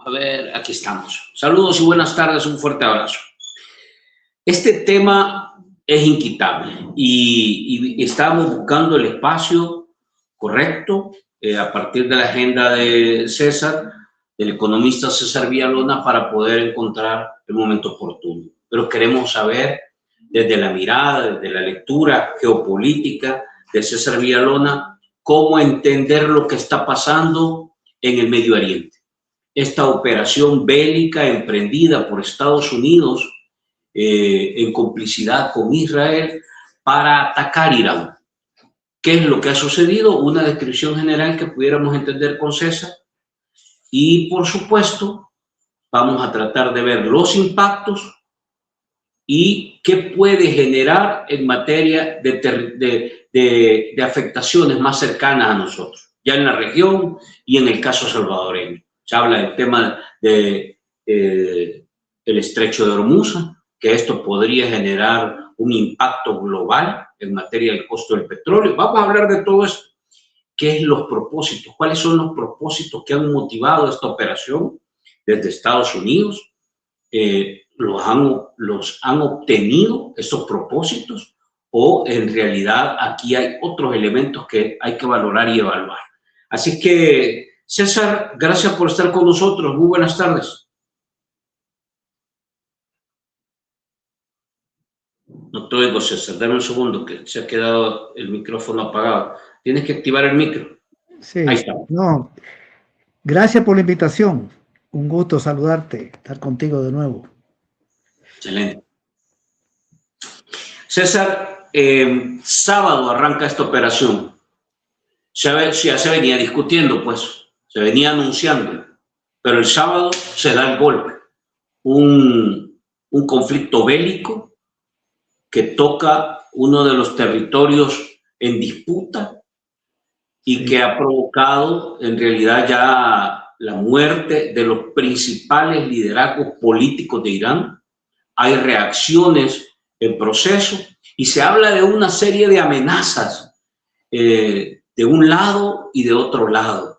A ver, aquí estamos. Saludos y buenas tardes, un fuerte abrazo. Este tema es inquitable y estábamos buscando el espacio correcto a partir de la agenda de César, del economista César Villalona, para poder encontrar el momento oportuno. Pero queremos saber desde la mirada, desde la lectura geopolítica de César Villalona, cómo entender lo que está pasando en el Medio Oriente. Esta operación bélica emprendida por Estados Unidos en complicidad con Israel para atacar Irán. ¿Qué es lo que ha sucedido? Una descripción general que pudiéramos entender con César. Y, por supuesto, vamos a tratar de ver los impactos y qué puede generar en materia de afectaciones más cercanas a nosotros, ya en la región y en el caso salvadoreño. Se habla del tema del estrecho de Hormuz, que esto podría generar un impacto global en materia del costo del petróleo. Vamos a hablar de todo esto. ¿Qué es los propósitos? ¿Cuáles son los propósitos que han motivado esta operación desde Estados Unidos? ¿Los han obtenido esos propósitos? ¿O en realidad aquí hay otros elementos que hay que valorar y evaluar? Así que, César, gracias por estar con nosotros. Muy buenas tardes. No te oigo, César. Dame un segundo, que se ha quedado el micrófono apagado. Tienes que activar el micro. Sí, ahí está. No, gracias por la invitación. Un gusto saludarte, estar contigo de nuevo. Excelente. César, sábado arranca esta operación. Ya se venía discutiendo, pues, se venía anunciando, pero el sábado se da el golpe. Un conflicto bélico que toca uno de los territorios en disputa y que ha provocado en realidad ya la muerte de los principales liderazgos políticos de Irán. Hay reacciones en proceso y se habla de una serie de amenazas de un lado y de otro lado.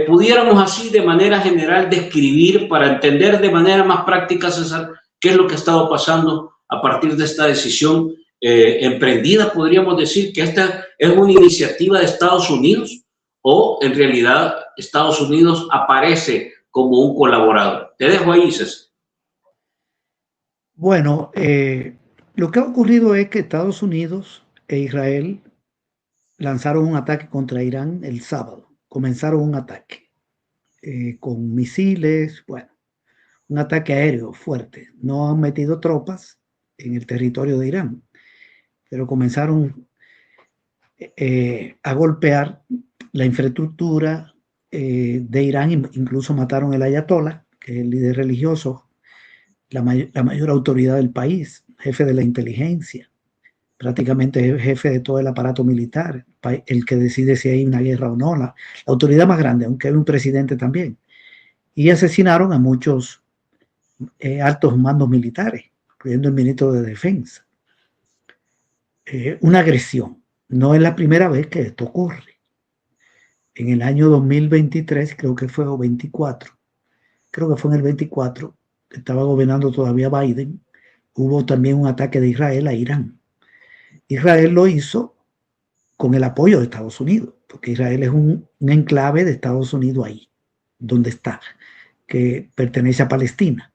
Pudiéramos así de manera general describir para entender de manera más práctica, César, qué es lo que ha estado pasando a partir de esta decisión emprendida. Podríamos decir que esta es una iniciativa de Estados Unidos o en realidad Estados Unidos aparece como un colaborador. Te dejo ahí, César. Bueno, lo que ha ocurrido es que Estados Unidos e Israel lanzaron un ataque contra Irán el sábado. Comenzaron un ataque con misiles, bueno, un ataque aéreo fuerte. No han metido tropas en el territorio de Irán, pero comenzaron a golpear la infraestructura de Irán, incluso mataron el ayatolá, que es el líder religioso, la mayor autoridad del país, jefe de la inteligencia, prácticamente jefe de todo el aparato militar, el que decide si hay una guerra o no, la autoridad más grande, aunque hay un presidente también. Y asesinaron a muchos altos mandos militares, incluyendo el ministro de Defensa. Una agresión. No es la primera vez que esto ocurre. En el año 2023, creo que fue, o 24, creo que fue en el 24, estaba gobernando todavía Biden, hubo también un ataque de Israel a Irán. Israel lo hizo con el apoyo de Estados Unidos, porque Israel es un enclave de Estados Unidos ahí, donde está, que pertenece a Palestina.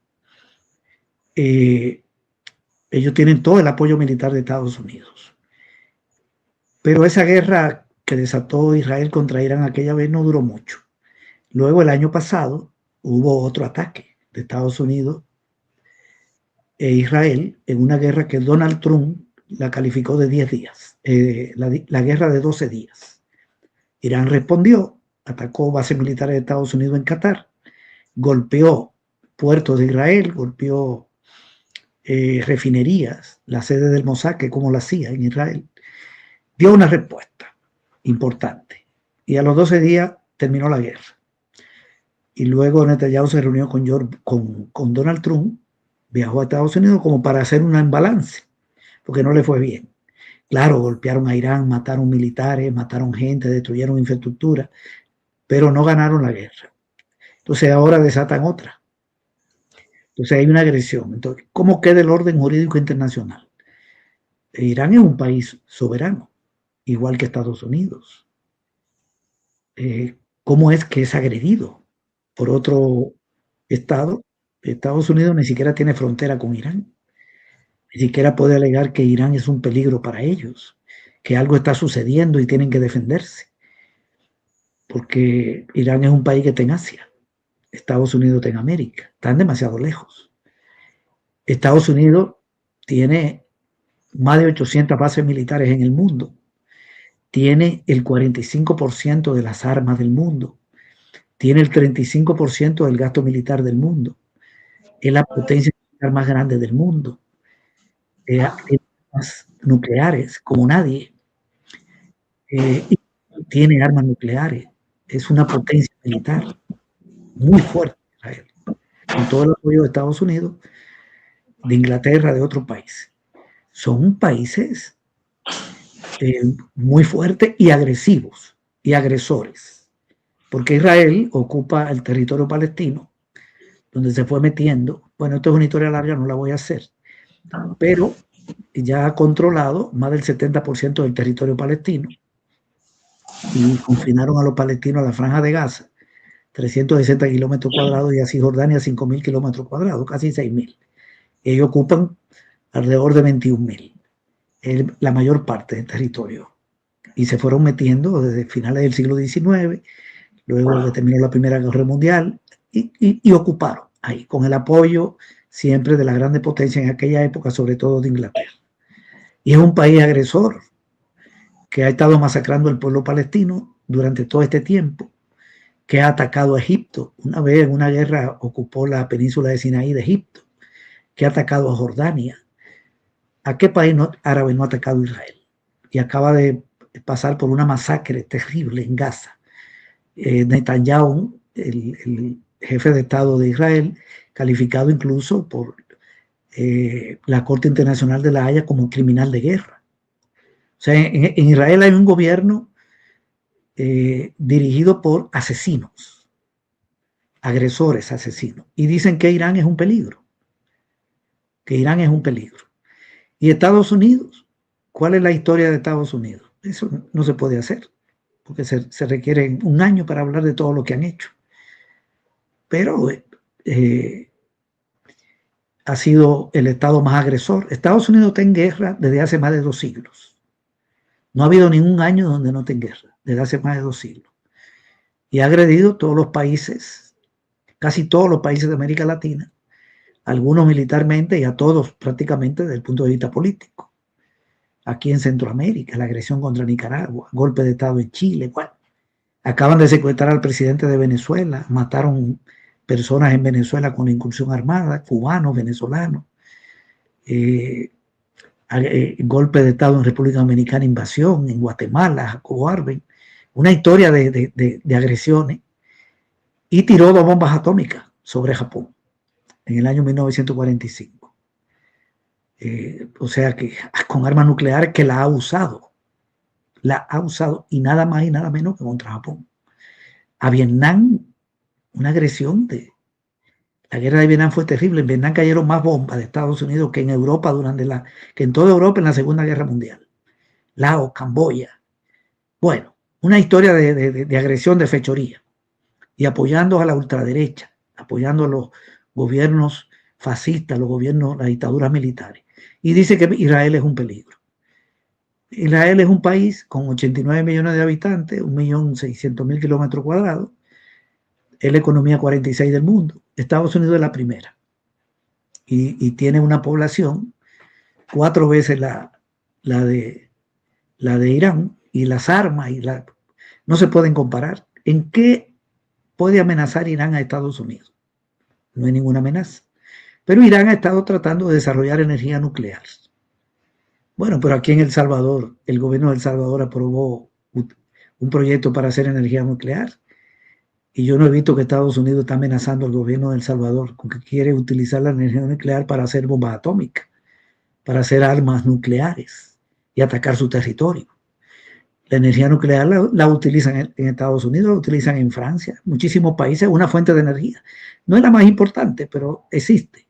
Ellos tienen todo el apoyo militar de Estados Unidos. Pero esa guerra que desató Israel contra Irán aquella vez no duró mucho. Luego, el año pasado, hubo otro ataque de Estados Unidos e Israel en una guerra que Donald Trump la calificó de 10 días, la guerra de 12 días. Irán respondió, atacó bases militares de Estados Unidos en Qatar, golpeó puertos de Israel, golpeó refinerías, la sede del Mossad, que como la hacía en Israel, dio una respuesta importante. Y a los 12 días terminó la guerra. Y luego Netanyahu se reunió con Donald Trump, viajó a Estados Unidos como para hacer un balance, porque no le fue bien. Claro, golpearon a Irán, mataron militares, mataron gente, destruyeron infraestructura, pero no ganaron la guerra. Entonces ahora desatan otra. Entonces hay una agresión. Entonces, ¿cómo queda el orden jurídico internacional? Irán es un país soberano, igual que Estados Unidos. ¿Cómo es que es agredido por otro Estado? Estados Unidos ni siquiera tiene frontera con Irán. Ni siquiera puede alegar que Irán es un peligro para ellos, que algo está sucediendo y tienen que defenderse. Porque Irán es un país que está en Asia, Estados Unidos está en América, están demasiado lejos. Estados Unidos tiene más de 800 bases militares en el mundo, tiene el 45% de las armas del mundo, tiene el 35% del gasto militar del mundo, es la potencia militar más grande del mundo, tiene armas nucleares como nadie, y tiene armas nucleares, es una potencia militar muy fuerte Israel, con todo el apoyo de Estados Unidos, de Inglaterra, de otros países. Son países muy fuertes y agresivos y agresores, porque Israel ocupa el territorio palestino, donde se fue metiendo. Bueno, esto es una historia larga, no la voy a hacer, pero ya ha controlado más del 70% del territorio palestino y confinaron a los palestinos a la franja de Gaza, 360 kilómetros cuadrados, y a Cisjordania 5.000 kilómetros cuadrados, casi 6.000. Ellos ocupan alrededor de 21.000, la mayor parte del territorio. Y se fueron metiendo desde finales del siglo XIX, luego que terminó la Primera Guerra Mundial, y ocuparon ahí, con el apoyo siempre de la grande potencia en aquella época, sobre todo de Inglaterra. Y es un país agresor que ha estado masacrando al pueblo palestino durante todo este tiempo, que ha atacado a Egipto. Una vez en una guerra ocupó la península de Sinaí de Egipto, que ha atacado a Jordania. ¿A qué país árabe no ha atacado a Israel? Y acaba de pasar por una masacre terrible en Gaza. Netanyahu, el jefe de Estado de Israel, calificado incluso por la Corte Internacional de la Haya como un criminal de guerra. O sea, en Israel hay un gobierno dirigido por asesinos, agresores asesinos, y dicen que Irán es un peligro, que Irán es un peligro. ¿Y Estados Unidos? ¿Cuál es la historia de Estados Unidos? Eso no se puede hacer, porque se requiere un año para hablar de todo lo que han hecho. Pero ha sido el Estado más agresor. Estados Unidos está en guerra desde hace más de 2 siglos. No ha habido ningún año donde no esté en guerra, desde hace más de 2 siglos. Y ha agredido todos los países, casi todos los países de América Latina, algunos militarmente y a todos prácticamente desde el punto de vista político. Aquí en Centroamérica, la agresión contra Nicaragua, golpe de Estado en Chile. Bueno, acaban de secuestrar al presidente de Venezuela, mataron personas en Venezuela con incursión armada, cubanos, venezolanos. Golpe de Estado en República Dominicana, invasión, en Guatemala, Jacobo Arben, una historia de agresiones, y tiró 2 bombas atómicas sobre Japón en el año 1945. O sea que con armas nucleares, que la ha usado y nada más y nada menos que contra Japón. A Vietnam, una agresión la guerra de Vietnam fue terrible. En Vietnam cayeron más bombas de Estados Unidos que en Europa que en toda Europa en la Segunda Guerra Mundial. Laos, Camboya. Bueno, una historia de agresión, de fechoría, y apoyando a la ultraderecha, apoyando a los gobiernos fascistas, las dictaduras militares. Y dice que Israel es un peligro. Israel es un país con 89 millones de habitantes, 1.600.000 kilómetros cuadrados, es la economía 46 del mundo. Estados Unidos es la primera. Y tiene una población 4 veces la de Irán, y las armas no se pueden comparar. ¿En qué puede amenazar Irán a Estados Unidos? No hay ninguna amenaza. Pero Irán ha estado tratando de desarrollar energía nuclear. Bueno, pero aquí en El Salvador, el gobierno de El Salvador aprobó un proyecto para hacer energía nuclear. Y yo no he visto que Estados Unidos está amenazando al gobierno de El Salvador con que quiere utilizar la energía nuclear para hacer bombas atómicas, para hacer armas nucleares y atacar su territorio. La energía nuclear la utilizan en Estados Unidos, la utilizan en Francia, muchísimos países, una fuente de energía. No es la más importante, pero existe.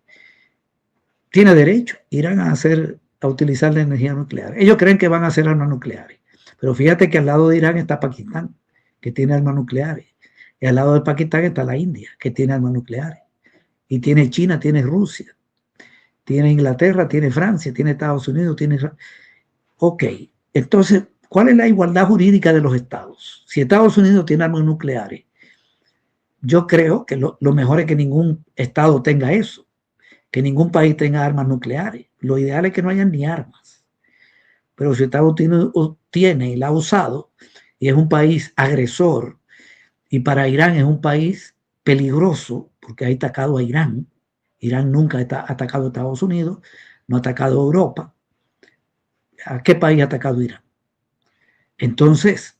Tiene derecho, irán a utilizar la energía nuclear. Ellos creen que van a hacer armas nucleares, pero fíjate que al lado de Irán está Pakistán, que tiene armas nucleares, y al lado de Pakistán está la India, que tiene armas nucleares, y tiene China, tiene Rusia, tiene Inglaterra, tiene Francia, tiene Estados Unidos, tiene... Ok, entonces, ¿cuál es la igualdad jurídica de los estados? Si Estados Unidos tiene armas nucleares, yo creo que lo mejor es que ningún estado tenga eso, que ningún país tenga armas nucleares. Lo ideal es que no hayan ni armas. Pero si Estados Unidos tiene y la ha usado, y es un país agresor, y para Irán es un país peligroso, porque ha atacado a Irán. Irán nunca ha atacado a Estados Unidos, no ha atacado a Europa. ¿A qué país ha atacado Irán? Entonces,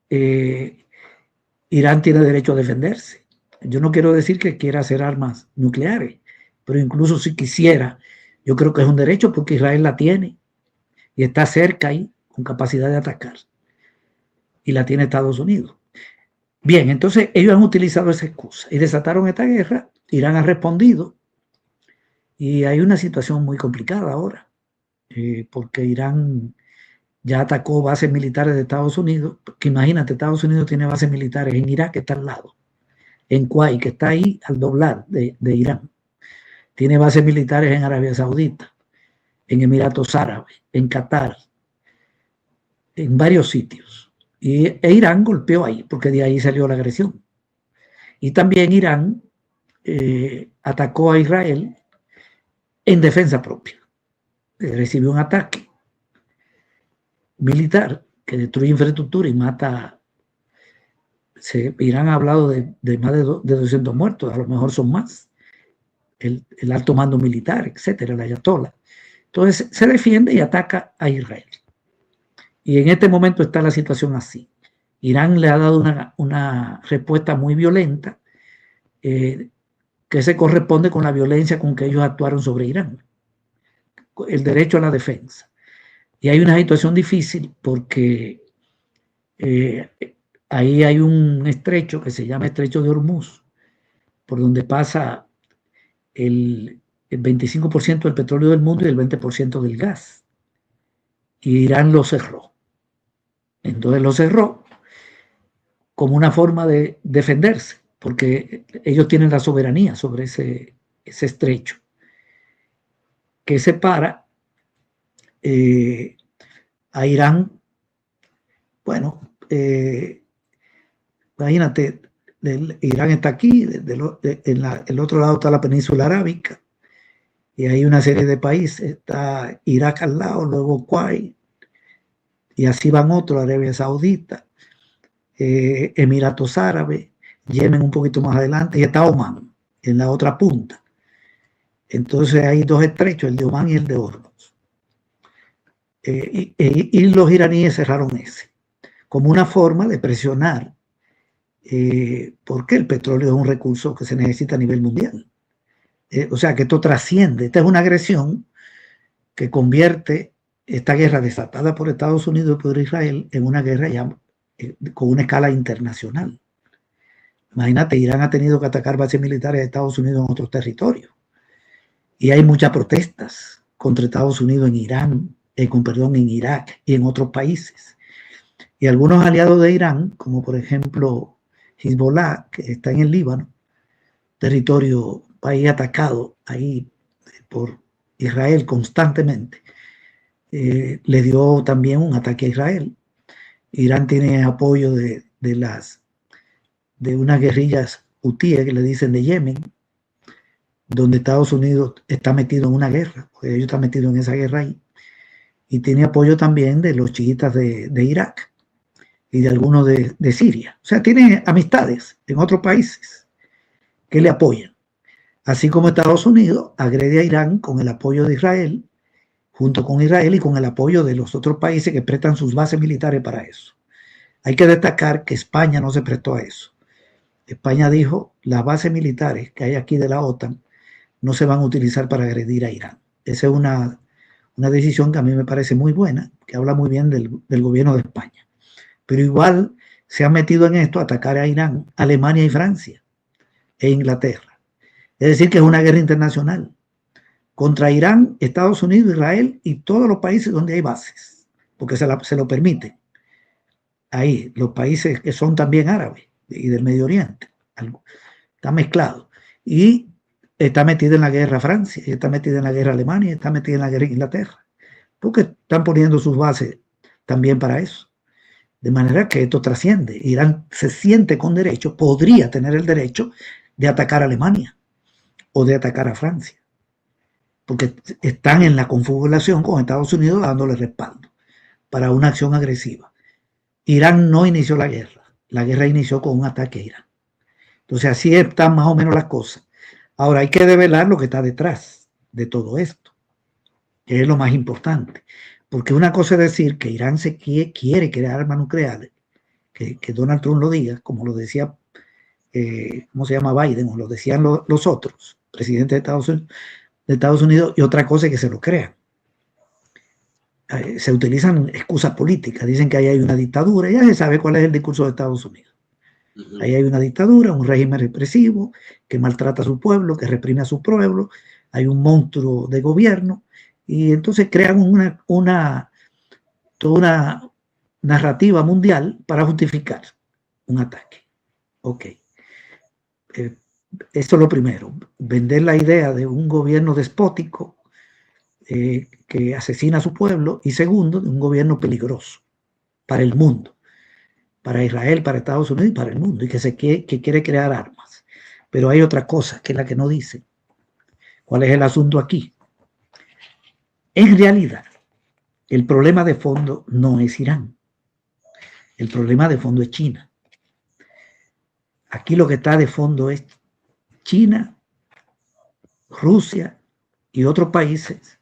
Irán tiene derecho a defenderse. Yo no quiero decir que quiera hacer armas nucleares, pero incluso si quisiera, yo creo que es un derecho porque Israel la tiene y está cerca ahí con capacidad de atacar. Y la tiene Estados Unidos. Bien, entonces ellos han utilizado esa excusa y desataron esta guerra. Irán ha respondido y hay una situación muy complicada ahora, porque Irán ya atacó bases militares de Estados Unidos, que imagínate, Estados Unidos tiene bases militares en Irak, que está al lado, en Kuwait, que está ahí al doblar de Irán, tiene bases militares en Arabia Saudita, en Emiratos Árabes, en Qatar, en varios sitios, e Irán golpeó ahí, porque de ahí salió la agresión. Y también Irán atacó a Israel en defensa propia, recibió un ataque militar que destruye infraestructura y mata. Irán ha hablado de más de 200 muertos, a lo mejor son más. El alto mando militar, etcétera, el ayatollah. Entonces se defiende y ataca a Israel. Y en este momento está la situación así. Irán le ha dado una respuesta muy violenta que se corresponde con la violencia con que ellos actuaron sobre Irán. El derecho a la defensa. Y hay una situación difícil porque ahí hay un estrecho que se llama Estrecho de Hormuz, por donde pasa el 25% del petróleo del mundo y el 20% del gas. Y Irán lo cerró. Entonces lo cerró como una forma de defenderse, porque ellos tienen la soberanía sobre ese estrecho que separa a Irán. Bueno, imagínate, Irán está aquí, el otro lado está la península arábica, y hay una serie de países, está Irak al lado, luego Kuwait, y así van otros, Arabia Saudita, Emiratos Árabes, Yemen un poquito más adelante, y está Omán, en la otra punta. Entonces hay dos estrechos, el de Omán y el de Hormuz. Y los iraníes cerraron ese, como una forma de presionar, porque el petróleo es un recurso que se necesita a nivel mundial. O sea, que esto trasciende. Esta es una agresión que convierte esta guerra desatada por Estados Unidos y por Israel en una guerra ya con una escala internacional. Imagínate, Irán ha tenido que atacar bases militares de Estados Unidos en otros territorios. Y hay muchas protestas contra Estados Unidos en Irán, en Irak y en otros países. Y algunos aliados de Irán, como por ejemplo Hezbollah, que está en el Líbano, territorio, país atacado ahí por Israel constantemente, le dio también un ataque a Israel. Irán tiene apoyo de unas guerrillas hutíes que le dicen de Yemen, donde Estados Unidos está metido en una guerra, porque ellos están metidos en esa guerra ahí, y tiene apoyo también de los chiitas de Irak y de algunos de Siria. O sea, tiene amistades en otros países que le apoyan. Así como Estados Unidos agrede a Irán con el apoyo de Israel, junto con Israel y con el apoyo de los otros países que prestan sus bases militares para eso. Hay que destacar que España no se prestó a eso. España dijo, las bases militares que hay aquí de la OTAN no se van a utilizar para agredir a Irán. Esa es una decisión que a mí me parece muy buena, que habla muy bien del gobierno de España. pero igual se han metido en esto a atacar a Irán, Alemania y Francia e Inglaterra. Es decir, que es una guerra internacional contra Irán, Estados Unidos, Israel y todos los países donde hay bases, porque se lo permiten. Ahí, los países que son también árabes y del Medio Oriente. Está mezclado. Y está metida en la guerra Francia, está metida en la guerra Alemania, está metida en la guerra Inglaterra, porque están poniendo sus bases también para eso. De manera que esto trasciende. Irán se siente con derecho, podría tener el derecho de atacar a Alemania o de atacar a Francia, porque están en la confabulación con Estados Unidos dándole respaldo para una acción agresiva. Irán no inició la guerra inició con un ataque a Irán. Entonces así están más o menos las cosas. Ahora hay que develar lo que está detrás de todo esto, que es lo más importante, porque una cosa es decir que Irán quiere crear armas nucleares, que Donald Trump lo diga, como lo decía, ¿cómo se llama? Biden, o lo decían los otros presidentes de Estados Unidos, y otra cosa es que se lo crean. Se utilizan excusas políticas, dicen que ahí hay una dictadura, ya se sabe cuál es el discurso de Estados Unidos. Ahí hay una dictadura, un régimen represivo que maltrata a su pueblo, que reprime a su pueblo, hay un monstruo de gobierno, y entonces crean toda una narrativa mundial para justificar un ataque. Ok. Eso es lo primero, vender la idea de un gobierno despótico que asesina a su pueblo, y segundo, de un gobierno peligroso para el mundo, para Israel, para Estados Unidos y para el mundo, y que quiere crear armas. Pero hay otra cosa que es la que no dice. ¿Cuál es el asunto aquí? En realidad, el problema de fondo no es Irán. El problema de fondo es China. Aquí lo que está de fondo es China, Rusia y otros países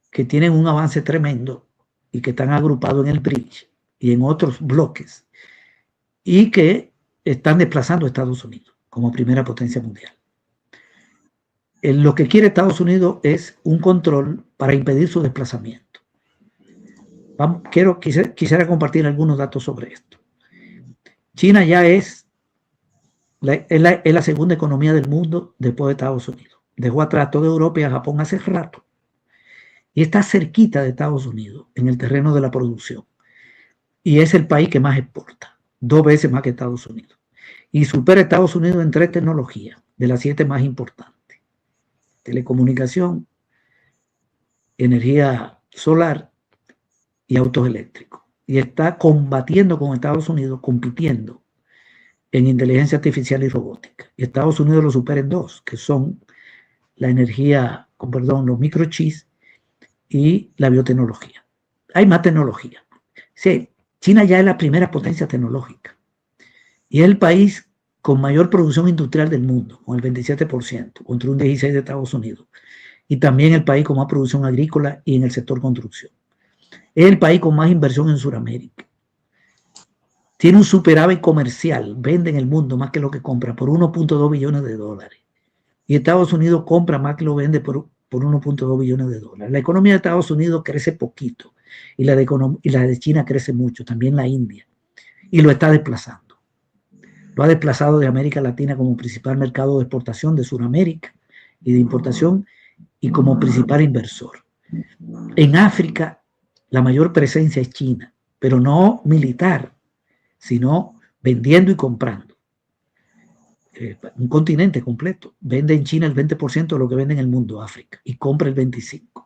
que tienen un avance tremendo y que están agrupados en el BRICS y en otros bloques, y que están desplazando a Estados Unidos como primera potencia mundial. Lo que quiere Estados Unidos es un control para impedir su desplazamiento. Quisiera compartir algunos datos sobre esto. China ya es la segunda economía del mundo después de Estados Unidos. Dejó atrás a toda Europa y a Japón hace rato. Y está cerquita de Estados Unidos en el terreno de la producción. Y es el país que más exporta, 2 veces más que Estados Unidos. Y supera a Estados Unidos en 3 tecnologías, de las 7 más importantes: telecomunicación, energía solar y autos eléctricos. Y está combatiendo con Estados Unidos, compitiendo en inteligencia artificial y robótica. Y Estados Unidos lo supera en 2, que son la energía, los microchips y la biotecnología. Hay más tecnología. Sí, China ya es la primera potencia tecnológica y es el país con mayor producción industrial del mundo, con el 27%, contra un 16% de Estados Unidos. Y también el país con más producción agrícola y en el sector construcción. Es el país con más inversión en Sudamérica. Tiene un superávit comercial, vende en el mundo más que lo que compra, por 1.2 billones de dólares. Y Estados Unidos compra más que lo vende por 1.2 billones de dólares. La economía de Estados Unidos crece poquito y la de China crece mucho, también la India, y lo está desplazando. Lo ha desplazado de América Latina como principal mercado de exportación, de Sudamérica y de importación, y como principal inversor. En África la mayor presencia es China, pero no militar, sino vendiendo y comprando. Un continente completo. Vende en China el 20% de lo que vende en el mundo, África, y compra el 25%.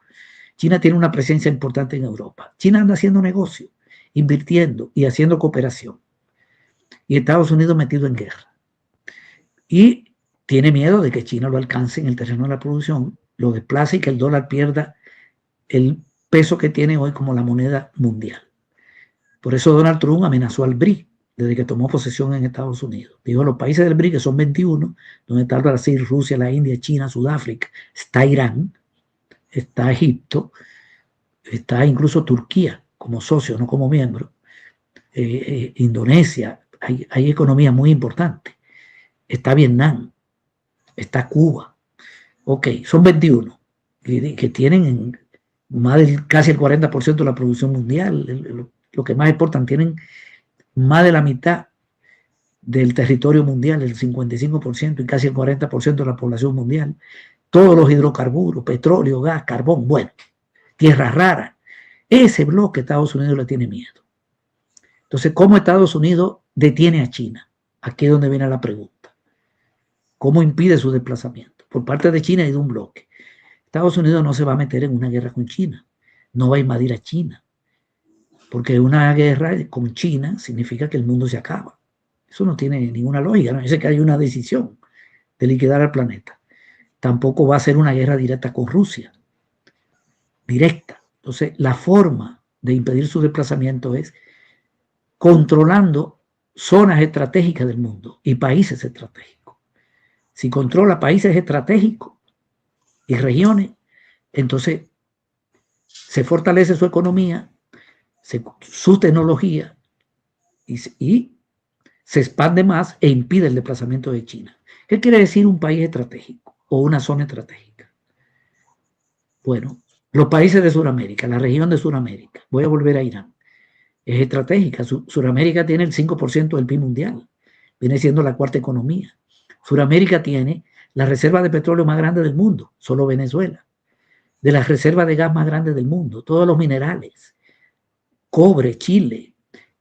China tiene una presencia importante en Europa. China anda haciendo negocio, invirtiendo y haciendo cooperación. Y Estados Unidos metido en guerra. Y tiene miedo de que China lo alcance en el terreno de la producción, lo desplace y que el dólar pierda el peso que tiene hoy como la moneda mundial. Por eso Donald Trump amenazó al BRICS desde que tomó posesión en Estados Unidos. Dijo, los países del BRICS, que son 21, donde está Brasil, Rusia, la India, China, Sudáfrica, está Irán, está Egipto, está incluso Turquía como socio, no como miembro, Indonesia, hay economías muy importantes, está Vietnam, está Cuba. Ok, son 21 que tienen más del casi el 40% de la producción mundial, lo que más exportan, tienen más de la mitad del territorio mundial, el 55% y casi el 40% de la población mundial. Todos los hidrocarburos, petróleo, gas, carbón, bueno, tierras raras. Ese bloque Estados Unidos le tiene miedo. Entonces, ¿cómo Estados Unidos detiene a China? Aquí es donde viene la pregunta. ¿Cómo impide su desplazamiento? Por parte de China y de un bloque. Estados Unidos no se va a meter en una guerra con China. No va a invadir a China. Porque una guerra con China significa que el mundo se acaba. Eso no tiene ninguna lógica. No dice que hay una decisión de liquidar al planeta. Tampoco va a ser una guerra directa con Rusia. Directa. Entonces, la forma de impedir su desplazamiento es controlando zonas estratégicas del mundo y países estratégicos. Si controla países estratégicos y regiones, entonces se fortalece su economía, su tecnología y se expande más e impide el desplazamiento de China. ¿Qué quiere decir un país estratégico o una zona estratégica? Bueno, los países de Sudamérica, la región de Sudamérica, voy a volver a Irán, es estratégica. Sudamérica tiene el 5% del PIB mundial, viene siendo la cuarta economía. Sudamérica tiene la reserva de petróleo más grande del mundo, solo Venezuela, de las reservas de gas más grandes del mundo, todos los minerales, cobre, Chile,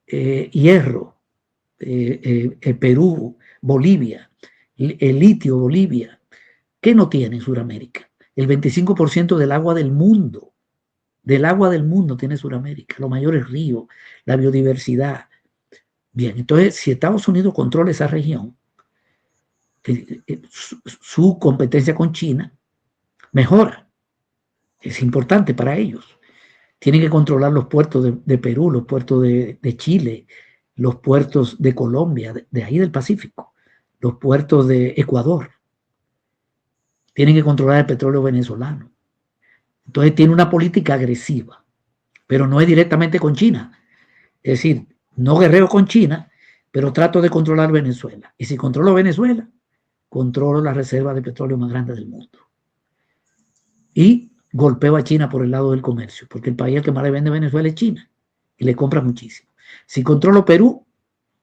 hierro, Perú, Bolivia, el litio, Bolivia. ¿Qué no tiene Sudamérica? El 25% del agua del mundo tiene Sudamérica, los mayores ríos, la biodiversidad. Bien, entonces si Estados Unidos controla esa región, su competencia con China mejora. Es importante para ellos. Tienen que controlar los puertos de Perú, los puertos de Chile, los puertos de Colombia, de ahí del Pacífico, los puertos de Ecuador. Tienen que controlar el petróleo venezolano. Entonces tiene una política agresiva, pero no es directamente con China. Es decir, no guerreo con China, pero trato de controlar Venezuela. Y si controlo Venezuela, controlo la reserva de petróleo más grande del mundo. Y golpeo a China por el lado del comercio, porque el país al que más le vende Venezuela es China, y le compra muchísimo. Si controlo Perú,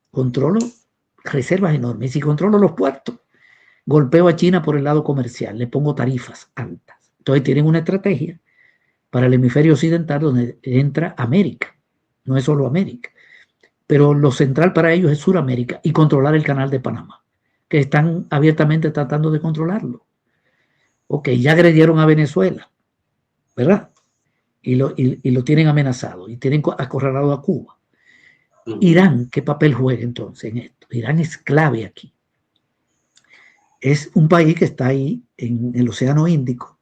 controlo reservas enormes. Y si controlo los puertos, golpeo a China por el lado comercial, le pongo tarifas altas. Entonces tienen una estrategia para el hemisferio occidental donde entra América, no es solo América, pero lo central para ellos es Sudamérica y controlar el canal de Panamá, que están abiertamente tratando de controlarlo. Ok, ya agredieron a Venezuela, ¿verdad? Y lo tienen amenazado y tienen acorralado a Cuba. Irán, ¿qué papel juega entonces en esto? Irán es clave aquí. Es un país que está ahí en el Océano Índico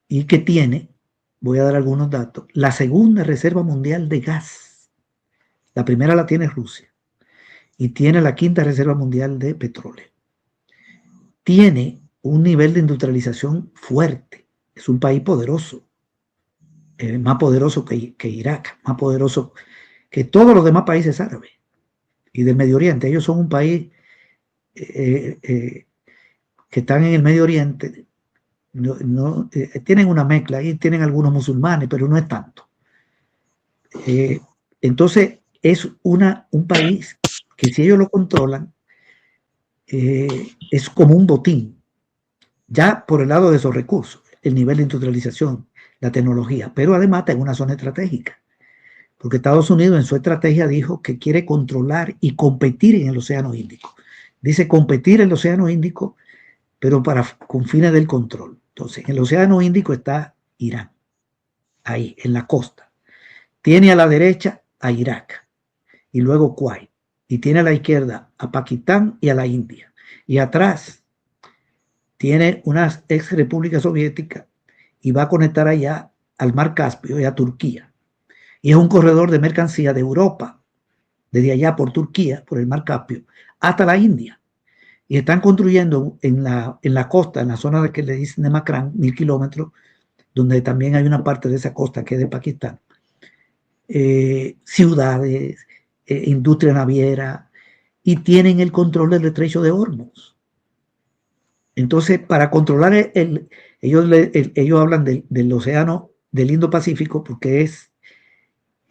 y que tiene, voy a dar algunos datos, la segunda reserva mundial de gas. La primera la tiene Rusia y tiene la quinta reserva mundial de petróleo. Tiene un nivel de industrialización fuerte. Es un país poderoso, más poderoso que Irak, más poderoso que todos los demás países árabes y del Medio Oriente. Ellos son un país que están en el Medio Oriente. Tienen una mezcla y tienen algunos musulmanes, pero no es tanto. Entonces es un país que si ellos lo controlan, es como un botín, ya por el lado de esos recursos, el nivel de industrialización, la tecnología, pero además está en una zona estratégica, porque Estados Unidos en su estrategia dijo que quiere controlar y competir en el Océano Índico. Dice competir en el Océano Índico, pero con fines del control. Entonces, en el Océano Índico está Irán, ahí, en la costa. Tiene a la derecha a Irak y luego Kuwait. Y tiene a la izquierda a Pakistán y a la India. Y atrás tiene una ex república soviética y va a conectar allá al Mar Caspio y a Turquía. Y es un corredor de mercancía de Europa, desde allá por Turquía, por el Mar Caspio, hasta la India. Y están construyendo en la costa, en la zona que le dicen de Makran, 1000 kilómetros, donde también hay una parte de esa costa que es de Pakistán, ciudades, industria naviera, y tienen el control del estrecho de Hormuz. Entonces, para controlar ellos hablan del océano del Indo-Pacífico porque es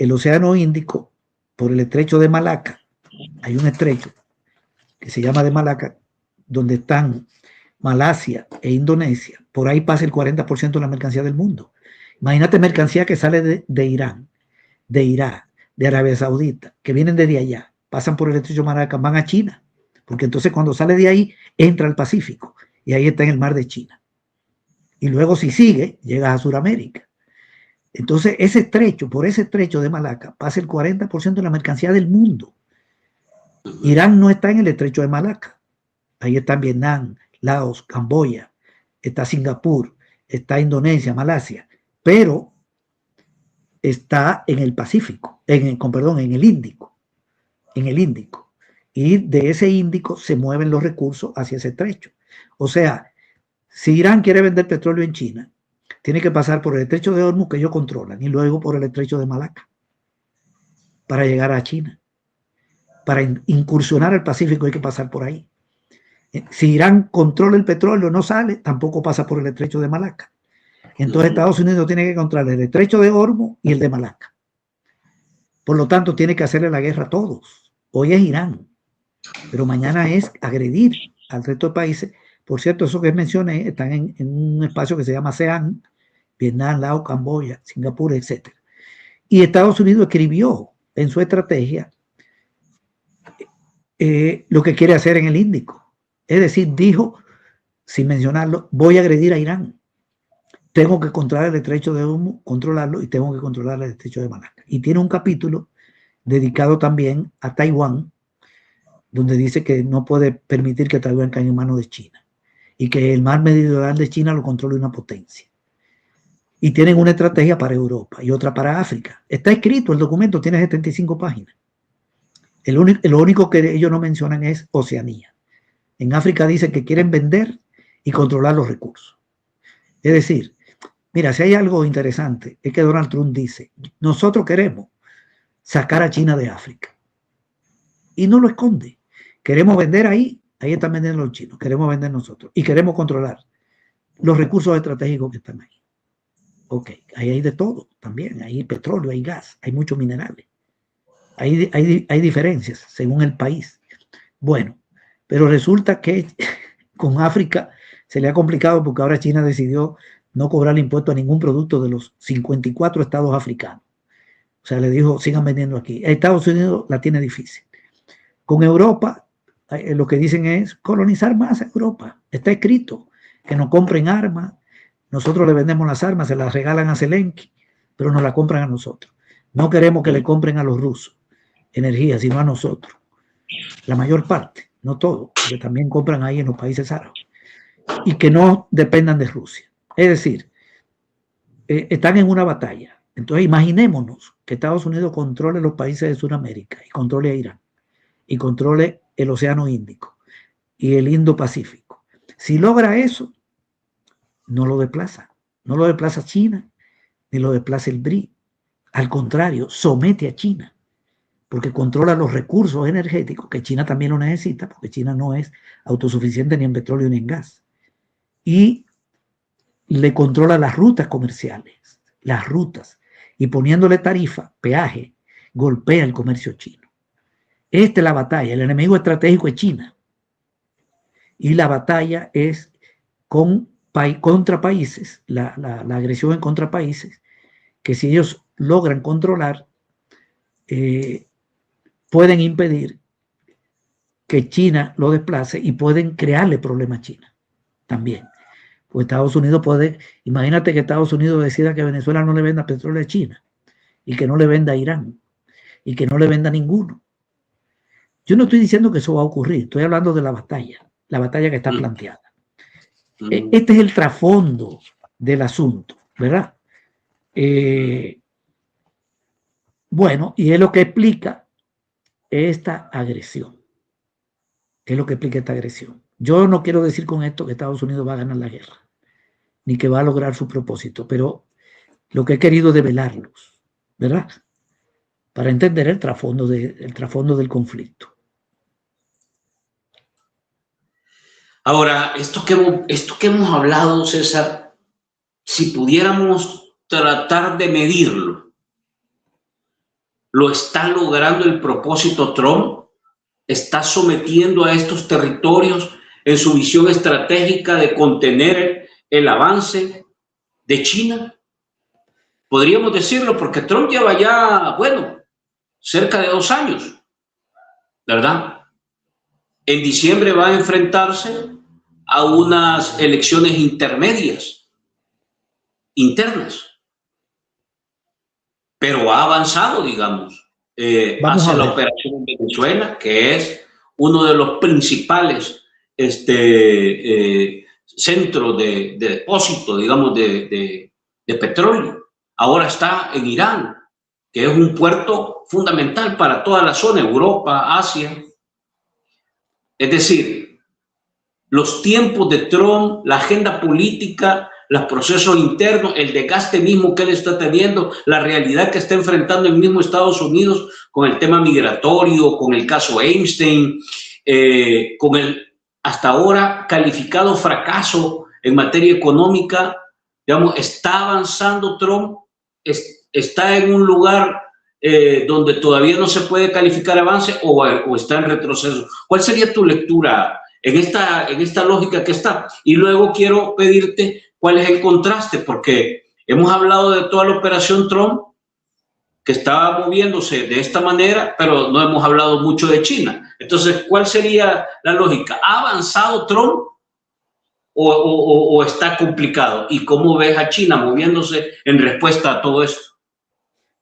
el Océano Índico, por el estrecho de Malaca, hay un estrecho que se llama de Malaca, donde están Malasia e Indonesia, por ahí pasa el 40% de la mercancía del mundo. Imagínate mercancía que sale de Irán, de Irak, de Arabia Saudita, que vienen desde allá, pasan por el estrecho de Malaca, van a China, porque entonces cuando sale de ahí, entra al Pacífico, y ahí está en el mar de China. Y luego si sigue, llega a Sudamérica. Entonces ese estrecho, por ese estrecho de Malaca, pasa el 40% de la mercancía del mundo. Irán no está en el estrecho de Malaca. Ahí está Vietnam, Laos, Camboya, está Singapur, está Indonesia, Malasia, pero está en el Pacífico, en el Índico, y de ese Índico se mueven los recursos hacia ese estrecho. O sea, si Irán quiere vender petróleo en China, tiene que pasar por el estrecho de Hormuz que ellos controlan y luego por el estrecho de Malaca para llegar a China. Para incursionar el Pacífico hay que pasar por ahí. Si Irán controla el petróleo, no sale, tampoco pasa por el estrecho de Malaca. Entonces Estados Unidos tiene que controlar el estrecho de Hormuz y el de Malaca. Por lo tanto, tiene que hacerle la guerra a todos. Hoy es Irán, pero mañana es agredir al resto de países. Por cierto, eso que mencioné están en un espacio que se llama ASEAN, Vietnam, Laos, Camboya, Singapur, etc. Y Estados Unidos escribió en su estrategia lo que quiere hacer en el Índico. Es decir, dijo, sin mencionarlo, voy a agredir a Irán. Tengo que controlar el estrecho de Hormuz, controlarlo, y tengo que controlar el estrecho de Malaca. Y tiene un capítulo dedicado también a Taiwán, donde dice que no puede permitir que Taiwán caiga en manos de China y que el mar meridional de China lo controle una potencia. Y tienen una estrategia para Europa y otra para África. Está escrito, el documento tiene 75 páginas. Lo único que ellos no mencionan es Oceanía. En África dicen que quieren vender y controlar los recursos. Es decir, mira, si hay algo interesante, es que Donald Trump dice, nosotros queremos sacar a China de África. Y no lo esconde. Queremos vender ahí están vendiendo los chinos, queremos vender nosotros. Y queremos controlar los recursos estratégicos que están ahí. Ok, ahí hay de todo también, hay petróleo, hay gas, hay muchos minerales. Hay diferencias según el país. Bueno, pero resulta que con África se le ha complicado porque ahora China decidió no cobrar impuesto a ningún producto de los 54 estados africanos. O sea, le dijo, sigan vendiendo aquí. Estados Unidos la tiene difícil. Con Europa, lo que dicen es colonizar más a Europa. Está escrito que nos compren armas. Nosotros le vendemos las armas, se las regalan a Zelensky, pero nos la compran a nosotros. No queremos que le compren a los rusos energía, sino a nosotros. La mayor parte, no todo, porque también compran ahí en los países árabes. Y que no dependan de Rusia. Es decir, están en una batalla. Entonces imaginémonos que Estados Unidos controle los países de Sudamérica y controle a Irán y controle el Océano Índico y el Indo-Pacífico. Si logra eso, no lo desplaza. No lo desplaza China, ni lo desplaza el BRI. Al contrario, somete a China, porque controla los recursos energéticos, que China también lo necesita, porque China no es autosuficiente ni en petróleo ni en gas. Y le controla las rutas comerciales, las rutas, y poniéndole tarifa, peaje, golpea el comercio chino. Esta es la batalla. El enemigo estratégico es China. Y la batalla es contra países, la agresión en contra países, que si ellos logran controlar, pueden impedir que China lo desplace y pueden crearle problemas a China también. Pues Estados Unidos puede, imagínate que Estados Unidos decida que Venezuela no le venda petróleo a China y que no le venda a Irán y que no le venda a ninguno. Yo no estoy diciendo que eso va a ocurrir, estoy hablando de la batalla que está planteada. Este es el trasfondo del asunto, ¿verdad? Bueno, y es lo que explica esta agresión. Es lo que explica esta agresión. Yo no quiero decir con esto que Estados Unidos va a ganar la guerra, ni que va a lograr su propósito, pero lo que he querido es develarlos, ¿verdad? Para entender el trasfondo del conflicto. Ahora, esto que hemos hablado, César, si pudiéramos tratar de medirlo, ¿Lo está logrando el propósito Trump? ¿Está sometiendo a estos territorios en su visión estratégica de contener el avance de China? Podríamos decirlo porque Trump lleva ya, bueno, cerca de 2 años, ¿verdad? En diciembre va a enfrentarse a unas elecciones intermedias, internas, pero ha avanzado, digamos, hacia la operación en Venezuela, que es uno de los principales centros de depósito, digamos, de petróleo. Ahora está en Irán, que es un puerto fundamental para toda la zona, Europa, Asia. Es decir, los tiempos de Trump, la agenda política, los procesos internos, el desgaste mismo que él está teniendo, la realidad que está enfrentando el mismo Estados Unidos con el tema migratorio, con el caso Epstein, con el hasta ahora calificado fracaso en materia económica, digamos, está avanzando Trump, está en un lugar donde todavía no se puede calificar avance o está en retroceso. ¿Cuál sería tu lectura en esta lógica que está? Y luego quiero pedirte cuál es el contraste, porque hemos hablado de toda la operación Trump, que estaba moviéndose de esta manera, pero no hemos hablado mucho de China. Entonces, ¿cuál sería la lógica? ¿Ha avanzado Trump o está complicado? ¿Y cómo ves a China moviéndose en respuesta a todo esto?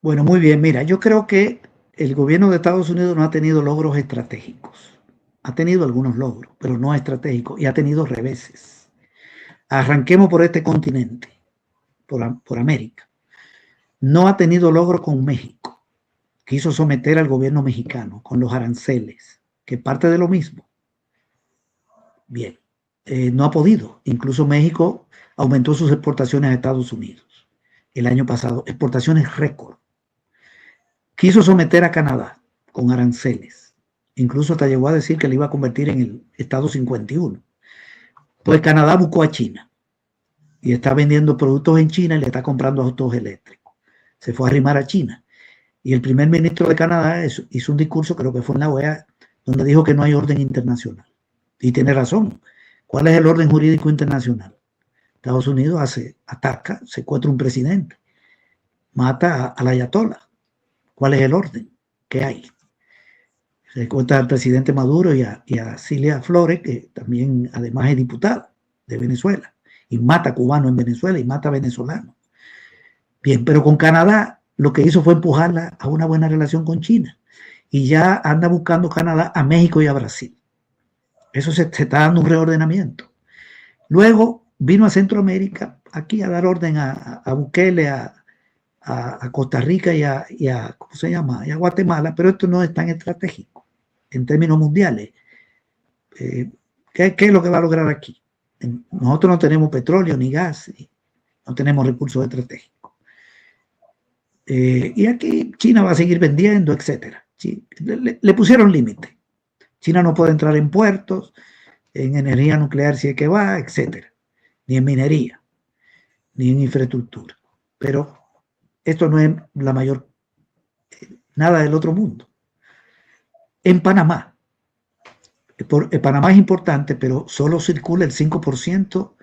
Bueno, muy bien. Mira, yo creo que el gobierno de Estados Unidos no ha tenido logros estratégicos. Ha tenido algunos logros, pero no estratégicos, y ha tenido reveses. Arranquemos por este continente, por América. No ha tenido logros con México. Quiso someter al gobierno mexicano con los aranceles, que parte de lo mismo. Bien, no ha podido. Incluso México aumentó sus exportaciones a Estados Unidos el año pasado, exportaciones récord. Quiso someter a Canadá con aranceles. Incluso hasta llegó a decir que le iba a convertir en el Estado 51. Pues Canadá buscó a China y está vendiendo productos en China y le está comprando autos eléctricos. Se fue a arrimar a China. Y el primer ministro de Canadá hizo un discurso, creo que fue en la OEA, donde dijo que no hay orden internacional. Y tiene razón. ¿Cuál es el orden jurídico internacional? Estados Unidos ataca, secuestra un presidente, mata al ayatollah. ¿Cuál es el orden que hay? Se secuestra al presidente Maduro y a Cilia Flores, que también además es diputada de Venezuela, y mata cubanos en Venezuela y mata venezolanos. Bien, pero con Canadá lo que hizo fue empujarla a una buena relación con China. Y ya anda buscando Canadá a México y a Brasil. Eso se está dando un reordenamiento. Luego vino a Centroamérica, aquí a dar orden a Bukele, a Costa Rica y a ¿cómo se llama? Y a Guatemala, pero esto no es tan estratégico en términos mundiales. ¿Qué es lo que va a lograr aquí? Nosotros no tenemos petróleo ni gas, no tenemos recursos estratégicos. Y aquí China va a seguir vendiendo, etcétera. Le pusieron límite. China no puede entrar en puertos, en energía nuclear si es que va, etcétera. Ni en minería, ni en infraestructura. Pero esto no es la mayor, nada del otro mundo. En Panamá, Panamá es importante, pero solo circula el 5%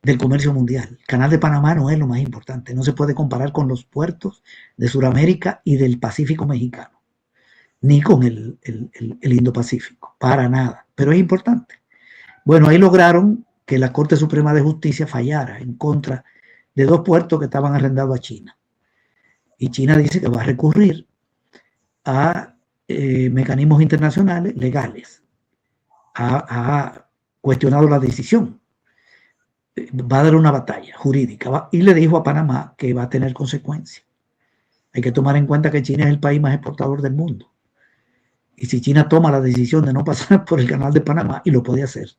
del comercio mundial. El canal de Panamá no es lo más importante. No se puede comparar con los puertos de Sudamérica y del Pacífico mexicano, ni con el Indo-Pacífico, para nada. Pero es importante. Bueno, ahí lograron que la Corte Suprema de Justicia fallara en contra de 2 puertos que estaban arrendados a China. Y China dice que va a recurrir a mecanismos internacionales legales. Ha cuestionado la decisión. Va a dar una batalla jurídica y le dijo a Panamá que va a tener consecuencias. Hay que tomar en cuenta que China es el país más exportador del mundo. Y si China toma la decisión de no pasar por el canal de Panamá, y lo puede hacer,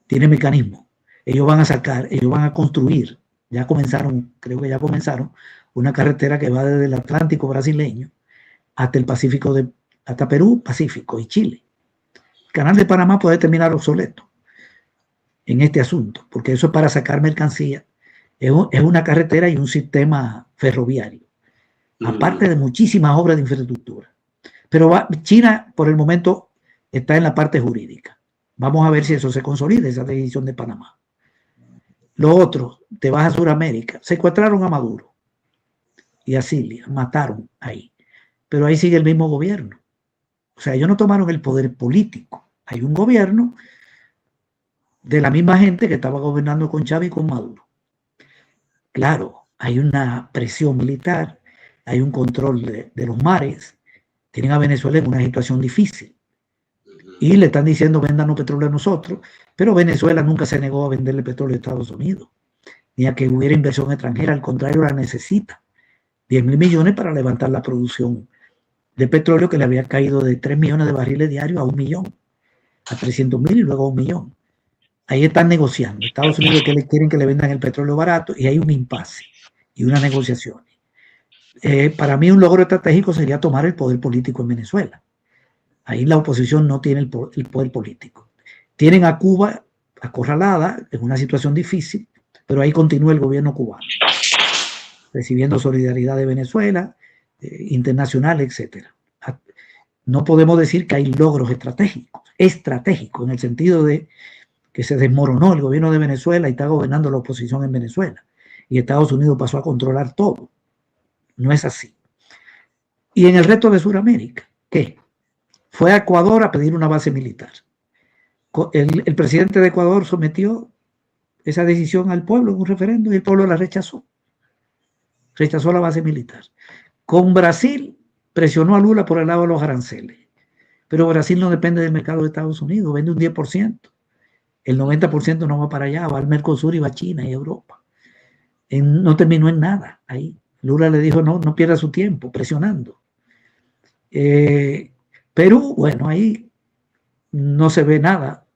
tiene mecanismo. Ellos van a construir, ya comenzaron, creo que ya comenzaron, una carretera que va desde el Atlántico brasileño hasta el Pacífico, hasta Perú, Pacífico y Chile. El canal de Panamá puede terminar obsoleto en este asunto, porque eso es para sacar mercancía. Es una carretera y un sistema ferroviario. aparte de muchísimas obras de infraestructura. Pero China, por el momento, está en la parte jurídica. Vamos a ver si eso se consolida, esa decisión de Panamá. Lo otro, te vas a Sudamérica, secuestraron a Maduro y a Cilia, mataron ahí. Pero ahí sigue el mismo gobierno. O sea, ellos no tomaron el poder político. Hay un gobierno de la misma gente que estaba gobernando con Chávez y con Maduro. Claro, hay una presión militar, hay un control de los mares, tienen a Venezuela en una situación difícil. Y le están diciendo, véndanos petróleo a nosotros, pero Venezuela nunca se negó a venderle petróleo a Estados Unidos, ni a que hubiera inversión extranjera, al contrario, la necesita. 10.000 millones para levantar la producción de petróleo que le había caído de 3 millones de barriles diarios a 1 millón, a 300.000 y luego a 1 millón. Ahí están negociando. Estados Unidos quieren que le vendan el petróleo barato y hay un impasse y unas negociaciones. Para mí un logro estratégico sería tomar el poder político en Venezuela. Ahí la oposición no tiene el poder político. Tienen a Cuba acorralada en una situación difícil, pero ahí continúa el gobierno cubano, recibiendo solidaridad de Venezuela, internacional, etc. No podemos decir que hay logros estratégicos en el sentido de que se desmoronó el gobierno de Venezuela y está gobernando la oposición en Venezuela. Y Estados Unidos pasó a controlar todo. No es así. Y en el resto de Sudamérica, ¿qué? Fue a Ecuador a pedir una base militar. El presidente de Ecuador sometió esa decisión al pueblo en un referendo y el pueblo la rechazó. Rechazó la base militar. Con Brasil presionó a Lula por el lado de los aranceles. Pero Brasil no depende del mercado de Estados Unidos, vende un 10%. El 90% no va para allá, va al Mercosur y va a China y Europa. No terminó en nada ahí. Lula le dijo, no pierda su tiempo, presionando. Perú, bueno, ahí no se ve nada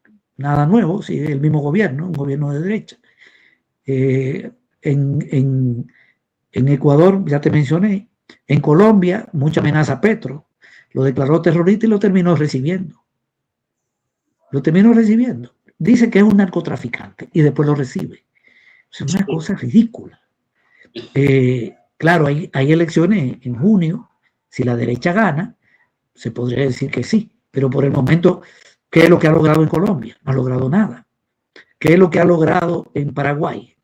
nuevo, sigue el mismo gobierno, un gobierno de derecha. En Ecuador, ya te mencioné, en Colombia, mucha amenaza a Petro, lo declaró terrorista y lo terminó recibiendo. Dice que es un narcotraficante y después lo recibe. Es una cosa ridícula. Claro, hay elecciones en junio. Si la derecha gana, se podría decir que sí. Pero por el momento, ¿qué es lo que ha logrado en Colombia? No ha logrado nada. ¿Qué es lo que ha logrado en Paraguay?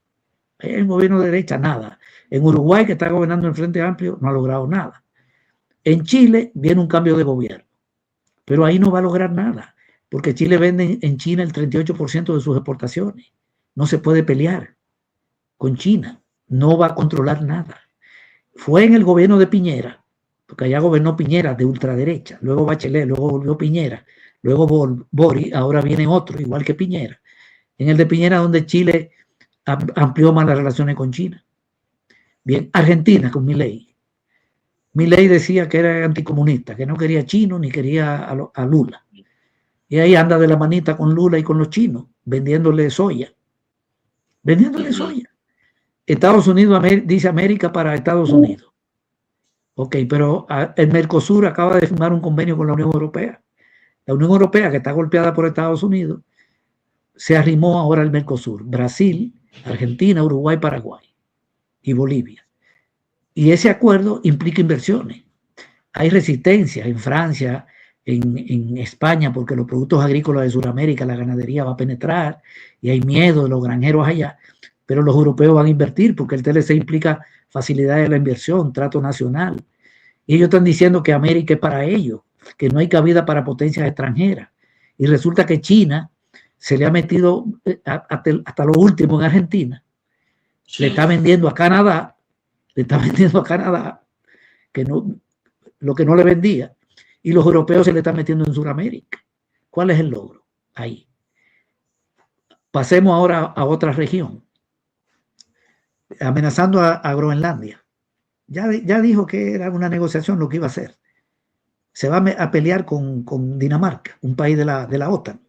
El gobierno de derecha, nada. En Uruguay, que está gobernando el Frente Amplio, no ha logrado nada. En Chile viene un cambio de gobierno. Pero ahí no va a lograr nada. Porque Chile vende en China el 38% de sus exportaciones. No se puede pelear con China. No va a controlar nada. Fue en el gobierno de Piñera, porque allá gobernó Piñera de ultraderecha, luego Bachelet, luego volvió Piñera, luego Boric, ahora viene otro, igual que Piñera. En el de Piñera, donde Chile amplió más las relaciones con China. Bien, Argentina con Milei. Milei decía que era anticomunista, que no quería chino ni quería a Lula. Y ahí anda de la manita con Lula y con los chinos, vendiéndole soya. Estados Unidos dice América para Estados Unidos. Ok, pero el Mercosur acaba de firmar un convenio con la Unión Europea. La Unión Europea, que está golpeada por Estados Unidos, se arrimó ahora al Mercosur. Brasil, Argentina, Uruguay, Paraguay y Bolivia. Y ese acuerdo implica inversiones. Hay resistencia en Francia, en España, porque los productos agrícolas de Sudamérica, la ganadería va a penetrar y hay miedo de los granjeros allá, pero los europeos van a invertir porque el TLC implica facilidades de la inversión, trato nacional. Y ellos están diciendo que América es para ellos, que no hay cabida para potencias extranjeras. Y resulta que China se le ha metido hasta lo último en Argentina. Sí. Le está vendiendo a Canadá, que no, lo que no le vendía. Y los europeos se le están metiendo en Sudamérica. ¿Cuál es el logro? Ahí. Pasemos ahora a otra región. Amenazando a Groenlandia. Ya dijo que era una negociación lo que iba a hacer. Se va a pelear con Dinamarca, un país de la OTAN.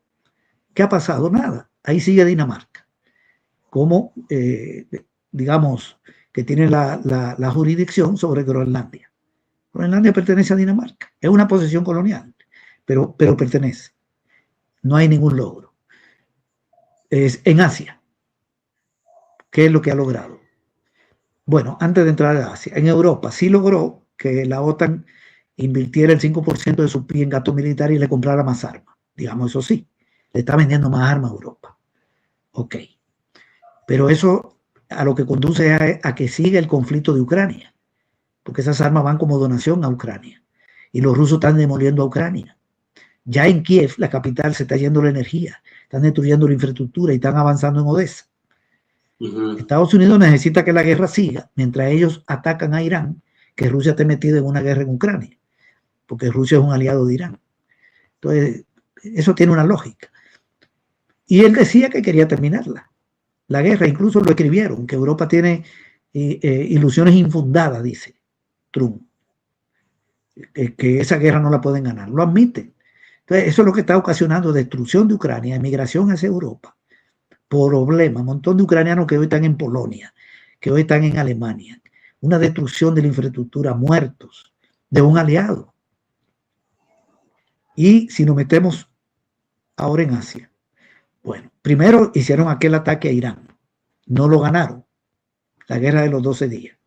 ¿Qué ha pasado? Nada. Ahí sigue Dinamarca. Como, digamos, que tiene la jurisdicción sobre Groenlandia. Groenlandia pertenece a Dinamarca. Es una posesión colonial, pero pertenece. No hay ningún logro. Es en Asia. ¿Qué es lo que ha logrado? Bueno, antes de entrar a Asia, en Europa sí logró que la OTAN invirtiera el 5% de su PIB en gasto militar y le comprara más armas. Digamos, eso sí, le está vendiendo más armas a Europa. Ok. Pero eso a lo que conduce a que siga el conflicto de Ucrania, porque esas armas van como donación a Ucrania. Y los rusos están demoliendo a Ucrania. Ya en Kiev, la capital, se está yendo la energía, están destruyendo la infraestructura y están avanzando en Odessa. Estados Unidos necesita que la guerra siga mientras ellos atacan a Irán, que Rusia esté metida en una guerra en Ucrania, porque Rusia es un aliado de Irán. Entonces, eso tiene una lógica. Y él decía que quería terminarla, la guerra, incluso lo escribieron, que Europa tiene ilusiones infundadas, dice Trump, que esa guerra no la pueden ganar, lo admiten. Entonces, eso es lo que está ocasionando destrucción de Ucrania, emigración hacia Europa, problemas, un montón de ucranianos que hoy están en Polonia, que hoy están en Alemania, una destrucción de la infraestructura, muertos de un aliado. Y si nos metemos ahora en Asia, bueno, primero hicieron aquel ataque a Irán, no lo ganaron, la guerra de los 12 días,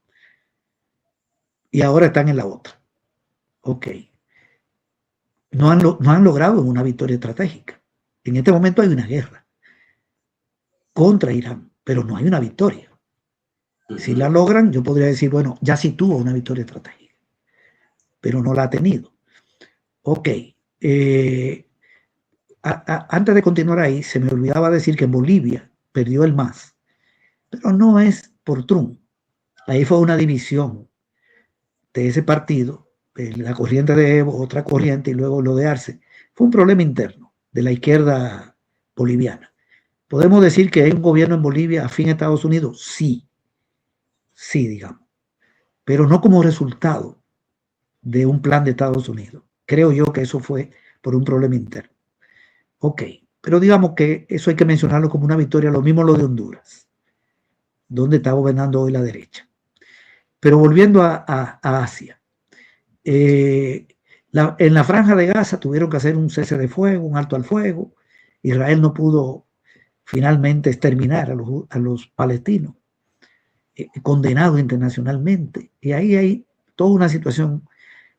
y ahora están en la otra. Ok, no han logrado una victoria estratégica. En este momento hay una guerra contra Irán, pero no hay una victoria. Si la logran, yo podría decir, bueno, ya sí tuvo una victoria estratégica, pero no la ha tenido. Ok, antes de continuar ahí, se me olvidaba decir que en Bolivia perdió el MAS, pero no es por Trump. Ahí fue una división de ese partido, la corriente de Evo, otra corriente, y luego lo de Arce. Fue un problema interno de la izquierda boliviana. ¿Podemos decir que hay un gobierno en Bolivia afín a Estados Unidos? Sí, sí, digamos, pero no como resultado de un plan de Estados Unidos. Creo yo que eso fue por un problema interno. Ok, pero digamos que eso hay que mencionarlo como una victoria, lo mismo lo de Honduras, donde está gobernando hoy la derecha. Pero volviendo a Asia, en la franja de Gaza tuvieron que hacer un cese de fuego, un alto al fuego. Israel no pudo finalmente exterminar a los palestinos, condenados internacionalmente. Y ahí hay toda una situación.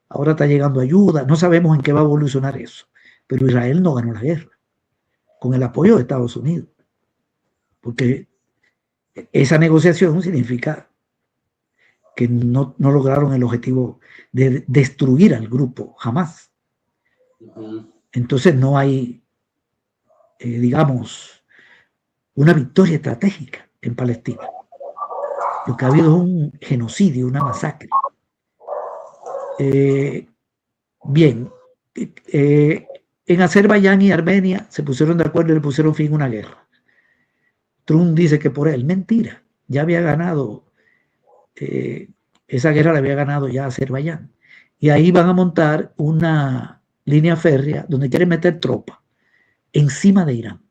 Ahora está llegando ayuda, no sabemos en qué va a evolucionar eso, pero Israel no ganó la guerra con el apoyo de Estados Unidos, porque esa negociación significa que no lograron el objetivo de destruir al grupo jamás. Entonces no hay, digamos, una victoria estratégica en Palestina. Lo que ha habido es un genocidio, una masacre. Bien, en Azerbaiyán y Armenia se pusieron de acuerdo y le pusieron fin a una guerra. Trump dice que por él, mentira, ya había ganado, esa guerra la había ganado ya Azerbaiyán. Y ahí van a montar una línea férrea donde quieren meter tropas encima de Irán.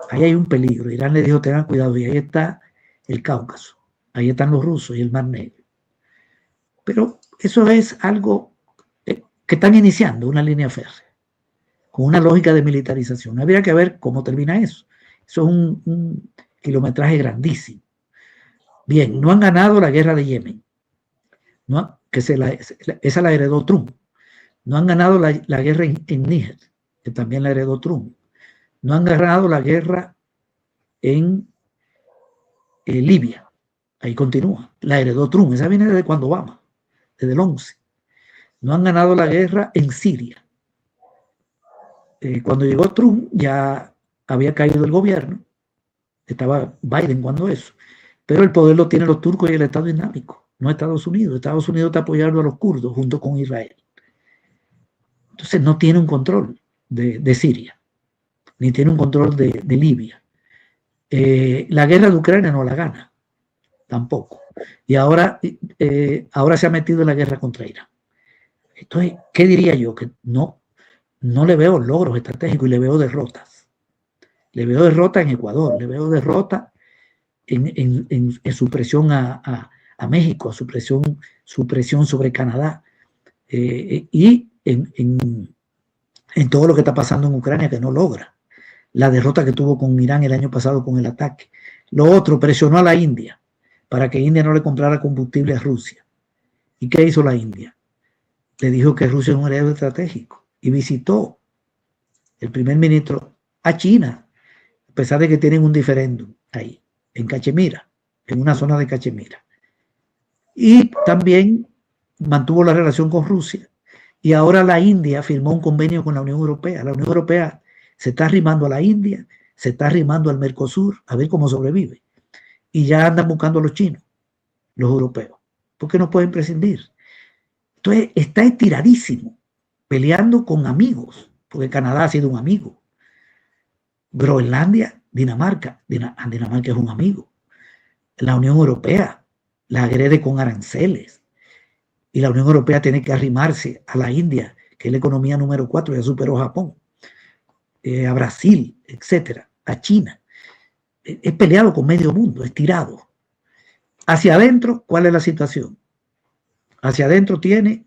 Ahí hay un peligro. Irán le dijo, tengan cuidado, y ahí está el Cáucaso, ahí están los rusos y el Mar Negro. Pero eso es algo que están iniciando, una línea férrea, con una lógica de militarización. Habría que ver cómo termina eso. Eso es un kilometraje grandísimo. Bien, no han ganado la guerra de Yemen, ¿no? Esa la heredó Trump. No han ganado la guerra en Níger, que también la heredó Trump. No han ganado la guerra en Libia. Ahí continúa. La heredó Trump. Esa viene desde cuando Obama, desde el 11. No han ganado la guerra en Siria. Cuando llegó Trump ya había caído el gobierno. Estaba Biden cuando eso. Pero el poder lo tienen los turcos y el Estado Islámico, no Estados Unidos. Estados Unidos está apoyando a los kurdos junto con Israel. Entonces no tiene un control de Siria, ni tiene un control de Libia. La guerra de Ucrania no la gana, tampoco. Y ahora se ha metido en la guerra contra Irán. Entonces, ¿qué diría yo? Que no le veo logros estratégicos y le veo derrotas. Le veo derrota en Ecuador, le veo derrota en su presión a México, su presión sobre Canadá, y en todo lo que está pasando en Ucrania, que no logra. La derrota que tuvo con Irán el año pasado con el ataque. Lo otro, presionó a la India. para que India no le comprara combustible a Rusia. ¿Y qué hizo la India? Le dijo que Rusia es un aliado estratégico y visitó el primer ministro a China, a pesar de que tienen un diferéndum ahí, en Cachemira, en una zona de Cachemira. Y también mantuvo la relación con Rusia. Y ahora la India firmó un convenio con la Unión Europea. La Unión Europea se está arrimando a la India, se está arrimando al Mercosur, a ver cómo sobrevive. Y ya andan buscando a los chinos, los europeos, porque no pueden prescindir. Entonces está estiradísimo, peleando con amigos, porque Canadá ha sido un amigo. Groenlandia, Dinamarca es un amigo. La Unión Europea la agrede con aranceles. Y la Unión Europea tiene que arrimarse a la India, que es la economía número 4, ya superó a Japón, a Brasil, etcétera, a China. Es peleado con medio mundo, es tirado. Hacia adentro, ¿cuál es la situación? Hacia adentro tiene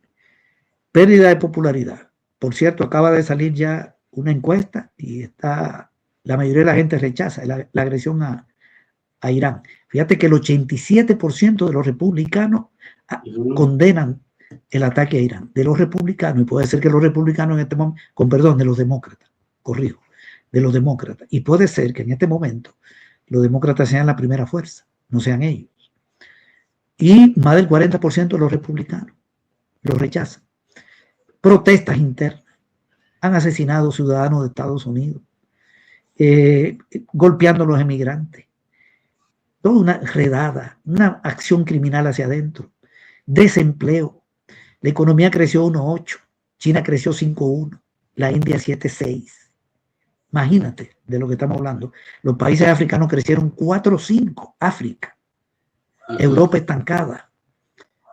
pérdida de popularidad. Por cierto, acaba de salir ya una encuesta y la mayoría de la gente rechaza la agresión a Irán. Fíjate que el 87% de los republicanos condenan el ataque a Irán, de los republicanos, y puede ser que los republicanos en este momento, de los demócratas, corrijo, de los demócratas, y puede ser que en este momento los demócratas sean la primera fuerza, no sean ellos. Y más del 40% de los republicanos lo rechazan. Protestas internas, han asesinado ciudadanos de Estados Unidos, golpeando a los emigrantes, toda una redada, una acción criminal hacia adentro, desempleo. La economía creció 1,8, China creció 5,1, la India 7,6. Imagínate de lo que estamos hablando. Los países africanos crecieron 4,5, África. Europa estancada.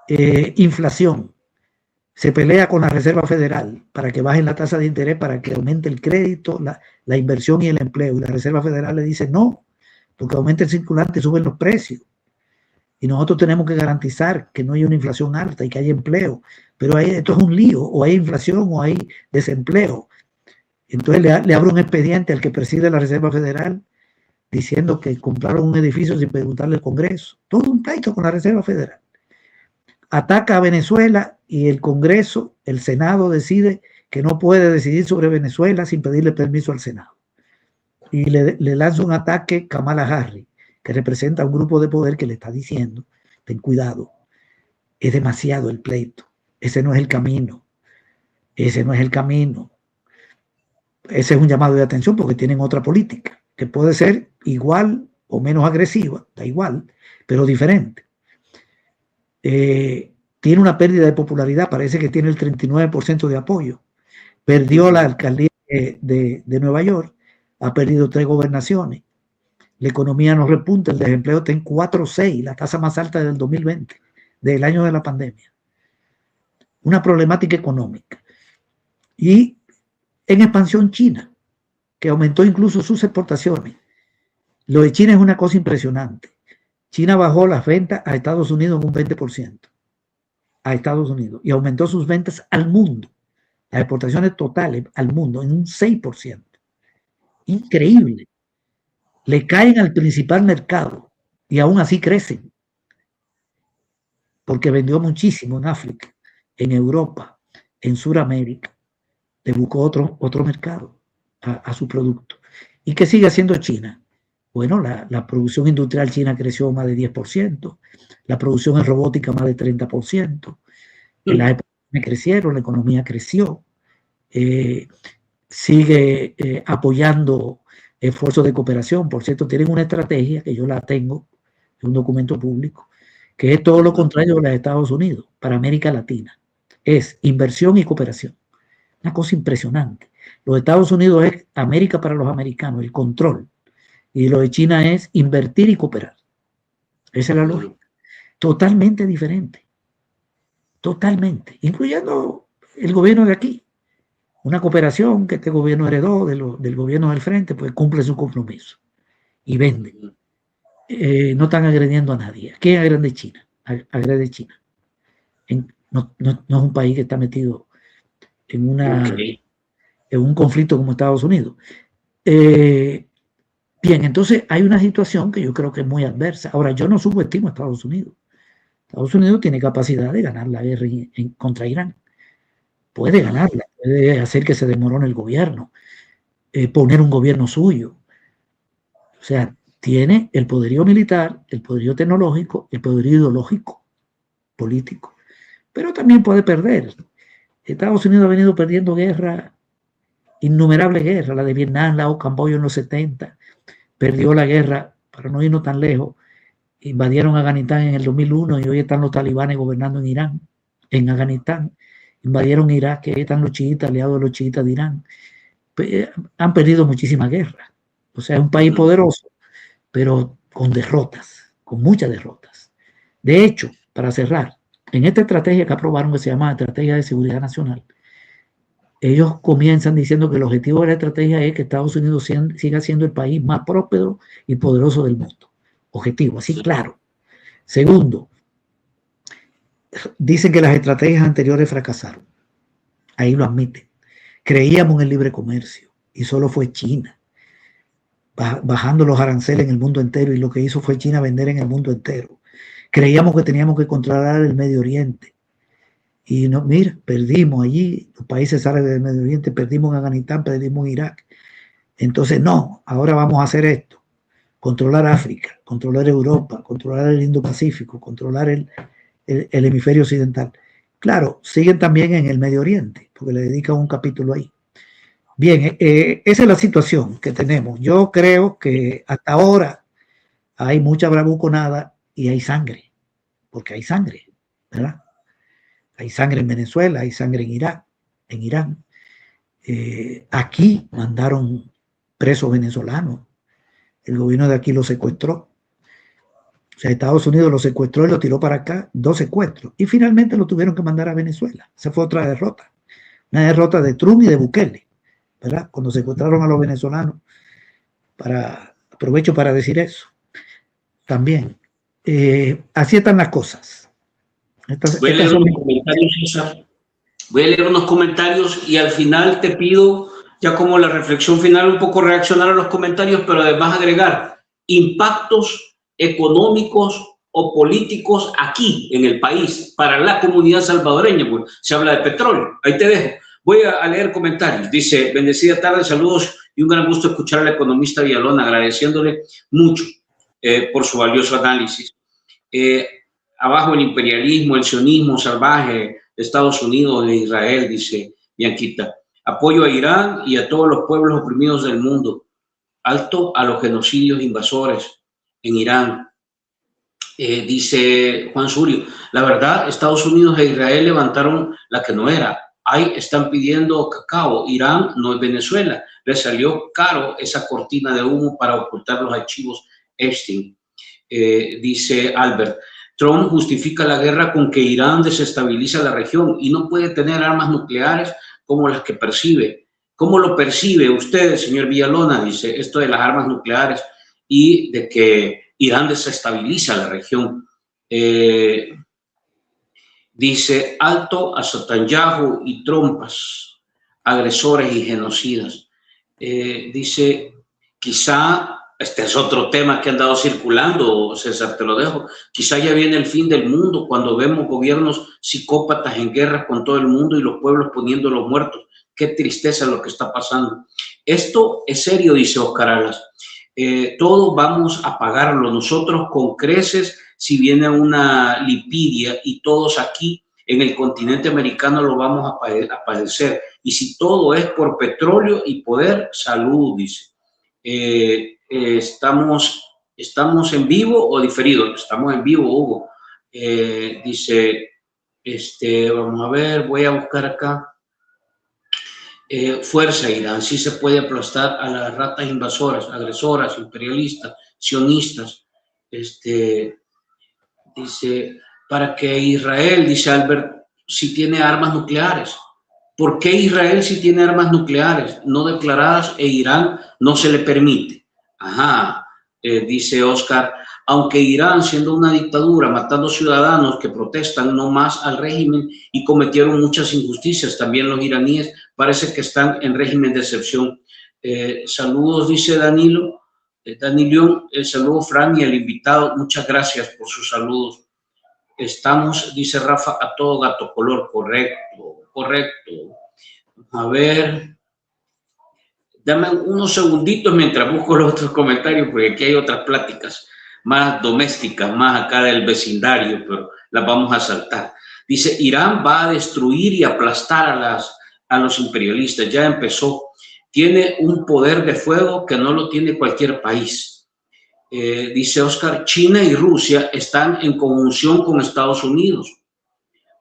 Inflación. Se pelea con la Reserva Federal para que bajen la tasa de interés, para que aumente el crédito, la inversión y el empleo. Y la Reserva Federal le dice no, porque aumenta el circulante y suben los precios. Y nosotros tenemos que garantizar que no haya una inflación alta y que haya empleo. Pero esto es un lío, o hay inflación o hay desempleo. Entonces le abre un expediente al que preside la Reserva Federal diciendo que compraron un edificio sin preguntarle al Congreso. Todo un pleito con la Reserva Federal. Ataca a Venezuela y el Congreso, el Senado decide que no puede decidir sobre Venezuela sin pedirle permiso al Senado. Y le lanza un ataque Kamala Harris, que representa un grupo de poder que le está diciendo, ten cuidado, es demasiado el pleito, ese no es el camino, ese no es el camino. Ese es un llamado de atención porque tienen otra política, que puede ser igual o menos agresiva, da igual, pero diferente. Tiene una pérdida de popularidad, parece que tiene el 39% de apoyo. Perdió la alcaldía de Nueva York, ha perdido 3 gobernaciones. La economía no repunta, el desempleo está en 4,6, la tasa más alta del 2020, del año de la pandemia. Una problemática económica. Y en expansión China, que aumentó incluso sus exportaciones. Lo de China es una cosa impresionante. China bajó las ventas a Estados Unidos en un 20%, a Estados Unidos, y aumentó sus ventas al mundo, las exportaciones totales al mundo en un 6%. Increíble. Le caen al principal mercado y aún así crecen, porque vendió muchísimo en África, en Europa, en Sudamérica. Le buscó otro mercado a su producto. ¿Y qué sigue haciendo China? Bueno, la producción industrial china creció más de 10%, la producción en robótica más de 30%, las exportaciones crecieron, la economía creció, sigue apoyando esfuerzos de cooperación. Por cierto, tienen una estrategia que yo la tengo, en un documento público, que es todo lo contrario de los Estados Unidos para América Latina. Es inversión y cooperación. Una cosa impresionante. Los Estados Unidos es América para los americanos, el control. Y lo de China es invertir y cooperar. Esa es la lógica. Totalmente diferente. Totalmente. Incluyendo el gobierno de aquí. Una cooperación que este gobierno heredó del gobierno del frente, pues cumple su compromiso. Y vende. No están agrediendo a nadie. ¿Quién agrede China? Agrede China. No es un país que está metido en un conflicto como Estados Unidos. Bien, entonces hay una situación que yo creo que es muy adversa. Ahora, yo no subestimo a Estados Unidos. Estados Unidos tiene capacidad de ganar la guerra contra Irán. Puede ganarla, puede hacer que se desmorone el gobierno, poner un gobierno suyo. O sea, tiene el poderío militar, el poderío tecnológico, el poderío ideológico, político. Pero también puede perder. Estados Unidos ha venido perdiendo guerras, innumerables guerras, la de Vietnam, la de Camboya en los 70, perdió la guerra, para no irnos tan lejos, invadieron Afganistán en el 2001 y hoy están los talibanes gobernando en Irán, en Afganistán, invadieron Irak, que están los chiitas, aliados de los chiitas de Irán, han perdido muchísimas guerras, o sea, es un país poderoso, pero con derrotas, con muchas derrotas. De hecho, para cerrar, en esta estrategia que aprobaron, que se llama Estrategia de Seguridad Nacional, ellos comienzan diciendo que el objetivo de la estrategia es que Estados Unidos siga siendo el país más próspero y poderoso del mundo. Objetivo, así claro. Segundo, dicen que las estrategias anteriores fracasaron. Ahí lo admiten. Creíamos en el libre comercio y solo fue China, bajando los aranceles en el mundo entero, y lo que hizo fue China vender en el mundo entero. Creíamos que teníamos que controlar el Medio Oriente. Y no, mira, perdimos allí, los países árabes del Medio Oriente, perdimos en Afganistán, perdimos en Irak. Entonces, no, ahora vamos a hacer esto: controlar África, controlar Europa, controlar el Indo-Pacífico, controlar el hemisferio occidental. Claro, siguen también en el Medio Oriente, porque le dedican un capítulo ahí. Bien, esa es la situación que tenemos. Yo creo que hasta ahora hay mucha bravuconada y hay sangre, porque hay sangre, ¿verdad? Hay sangre en Venezuela, hay sangre en Irak, en Irán. Aquí mandaron presos venezolanos. El gobierno de aquí lo secuestró. O sea, Estados Unidos lo secuestró y lo tiró para acá, 2 secuestros. Y finalmente lo tuvieron que mandar a Venezuela. Esa fue otra derrota. Una derrota de Trump y de Bukele, ¿verdad? Cuando secuestraron a los venezolanos. Aprovecho para decir eso. También. Así están las cosas. Voy a leer unos comentarios y al final te pido, ya como la reflexión final, un poco reaccionar a los comentarios, pero además agregar impactos económicos o políticos aquí en el país para la comunidad salvadoreña. Pues se habla de petróleo. Ahí te dejo. Voy a leer comentarios. Dice: bendecida tarde, saludos y un gran gusto escuchar al economista Villalona, agradeciéndole mucho por su valioso análisis. Abajo el imperialismo, el sionismo salvaje de Estados Unidos, de Israel, dice Bianquita. Apoyo a Irán y a todos los pueblos oprimidos del mundo. Alto a los genocidios invasores en Irán. Dice Juan Surio, la verdad, Estados Unidos e Israel levantaron la que no era. Ahí están pidiendo cacao. Irán no es Venezuela. Le salió caro esa cortina de humo para ocultar los archivos Epstein. Dice Albert, Trump justifica la guerra con que Irán desestabiliza la región y no puede tener armas nucleares como las que percibe. ¿Cómo lo percibe usted, señor Villalona? Dice esto de las armas nucleares y de que Irán desestabiliza la región. Dice alto a Netanyahu y trompas, agresores y genocidas. Dice quizá, este es otro tema que han dado circulando, César, te lo dejo. Quizá ya viene el fin del mundo cuando vemos gobiernos psicópatas en guerra con todo el mundo y los pueblos poniendo los muertos. Qué tristeza lo que está pasando. Esto es serio, dice Oscar Alas. Todos vamos a pagarlo. Nosotros con creces, si viene una lipidia, y todos aquí en el continente americano lo vamos a padecer. Y si todo es por petróleo y poder, salud, dice. ¿Estamos en vivo o diferido? Estamos en vivo, Hugo. Dice, vamos a ver, voy a buscar acá. Fuerza Irán, sí se puede aplastar a las ratas invasoras, agresoras, imperialistas, sionistas. Dice, para que Israel, dice Albert, si tiene armas nucleares. ¿Por qué Israel si tiene armas nucleares no declaradas e Irán no se le permite? Ajá, dice Oscar, aunque Irán, siendo una dictadura, matando ciudadanos que protestan no más al régimen y cometieron muchas injusticias, también los iraníes parece que están en régimen de excepción. Saludos, dice Danilo. Dani León, el saludo Fran y el invitado, muchas gracias por sus saludos. Estamos, dice Rafa, a todo gato color, correcto, correcto. A ver, dame unos segunditos mientras busco los otros comentarios, porque aquí hay otras pláticas más domésticas, más acá del vecindario, pero las vamos a saltar. Dice, Irán va a destruir y aplastar a los imperialistas, ya empezó. Tiene un poder de fuego que no lo tiene cualquier país. Dice Oscar, China y Rusia están en conjunción con Estados Unidos,